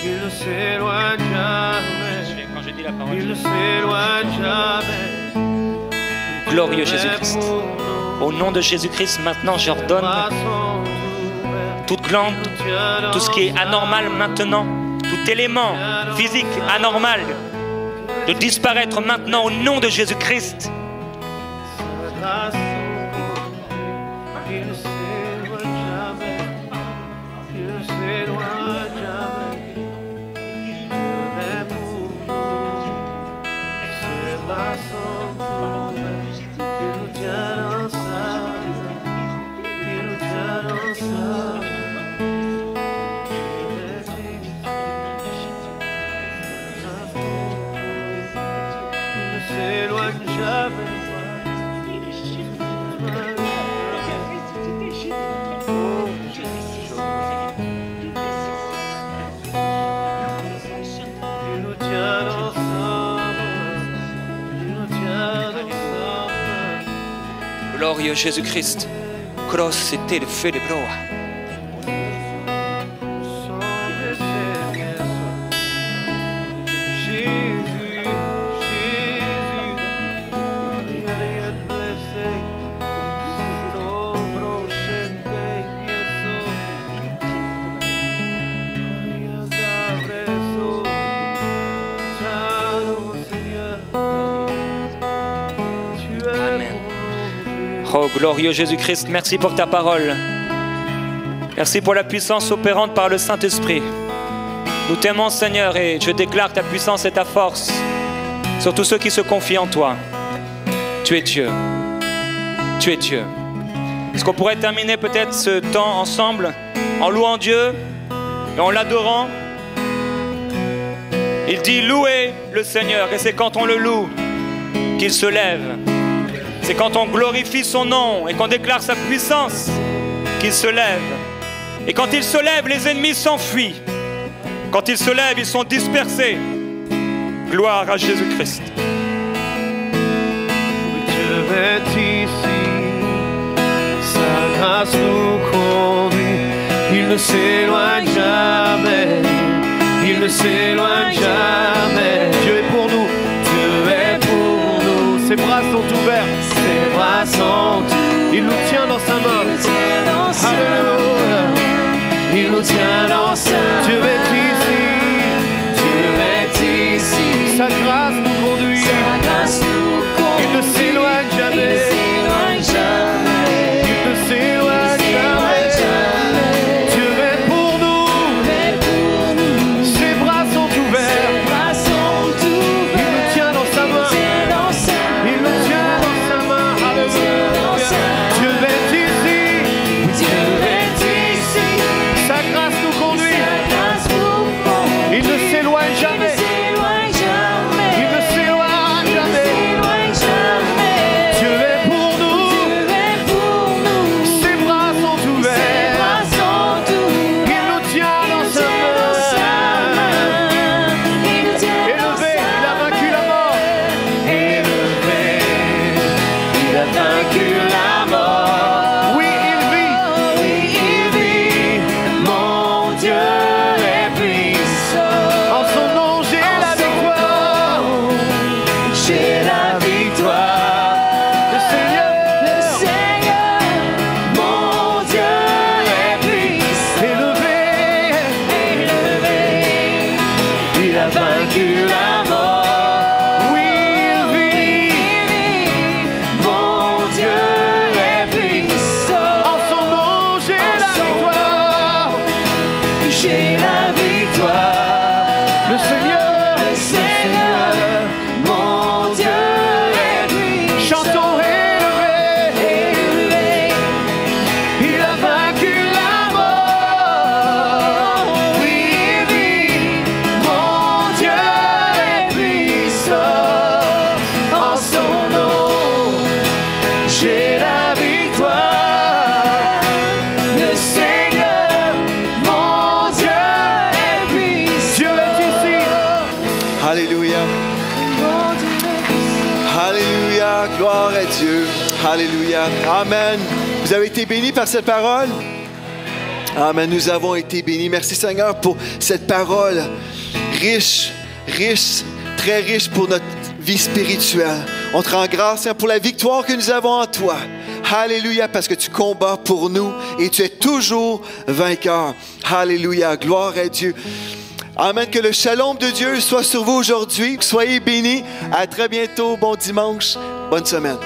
il ne s'éloigne jamais, Quand je dis la parole, il ne s'éloigne jamais. Glorieux Jésus-Christ. Au nom de Jésus-Christ, maintenant j'ordonne toute glande, tout ce qui est anormal maintenant, tout élément physique anormal, de disparaître maintenant au nom de Jésus-Christ. Il ne s'éloigne jamais, il ne s'éloigne jamais. Dieu est pour nous, ses bras sont ouverts, il nous tient dans sa main, il nous tient dans sa main. Il est ici, il ne s'éloigne jamais. Glorieux Jésus-Christ. Cross était le feu de broa. Oh, glorieux Jésus-Christ, merci pour ta parole. Merci pour la puissance opérante par le Saint-Esprit. Nous t'aimons, Seigneur, et je déclare ta puissance et ta force sur tous ceux qui se confient en toi. Tu es Dieu. Tu es Dieu. Est-ce qu'on pourrait terminer peut-être ce temps ensemble en louant Dieu et en l'adorant? Il dit louez le Seigneur, et c'est quand on le loue qu'il se lève. C'est quand on glorifie son nom et qu'on déclare sa puissance qu'il se lève. Et quand il se lève, les ennemis s'enfuient. Quand il se lève, ils sont dispersés. Gloire à Jésus-Christ. Dieu est ici, sa grâce nous conduit, il ne s'éloigne jamais, il ne s'éloigne jamais. Dieu est pour nous, Dieu est pour nous, ses bras sont ouverts, ses bras sont ouverts, il nous tient dans sa main, Alléluia, il nous tient dans sa main. Dieu est ici, Dieu est ici, sa grâce nous conduit, il ne s'éloigne jamais, il ne s'éloigne jamais. Dieu est pour nous, ses bras sont ouverts, il nous tient dans sa main, il nous tient dans sa main, Alléluia. Dieu est ici, sa grâce nous conduit, il ne s'éloigne jamais, il ne s'éloigne jamais. Dieu est pour nous, ses bras sont ouverts, il nous tient dans sa main. Élevé, il a vaincu la mort. Élevé, il a vaincu la mort. Oui, il vit, mon Dieu est puissant. En son nom, Jésus. vaincu la mort. Oui, il vit. Mon Dieu est puissant. En son nom, j'ai la victoire. J'ai la victoire. Le Seigneur, mon Dieu est puissant. Chantons élevé. Il a vaincu la mort. Oui, il vit. Mon Dieu est puissant. En son nom, j'ai la victoire. Le Seigneur, mon Dieu est puissant. Dieu est ici. Alléluia. Alléluia. Gloire à Dieu. Alléluia. Amen. Vous avez été bénis par cette parole? Amen. Nous avons été bénis. Merci Seigneur pour cette parole riche, riche, très riche pour notre vie spirituelle. On te rend grâce Seigneur, pour la victoire que nous avons en toi. Alléluia, parce que tu combats pour nous et tu es toujours vainqueur. Alléluia. Gloire à Dieu. Amen. Que le shalom de Dieu soit sur vous aujourd'hui. Soyez bénis. À très bientôt. Bon dimanche. Bonne semaine.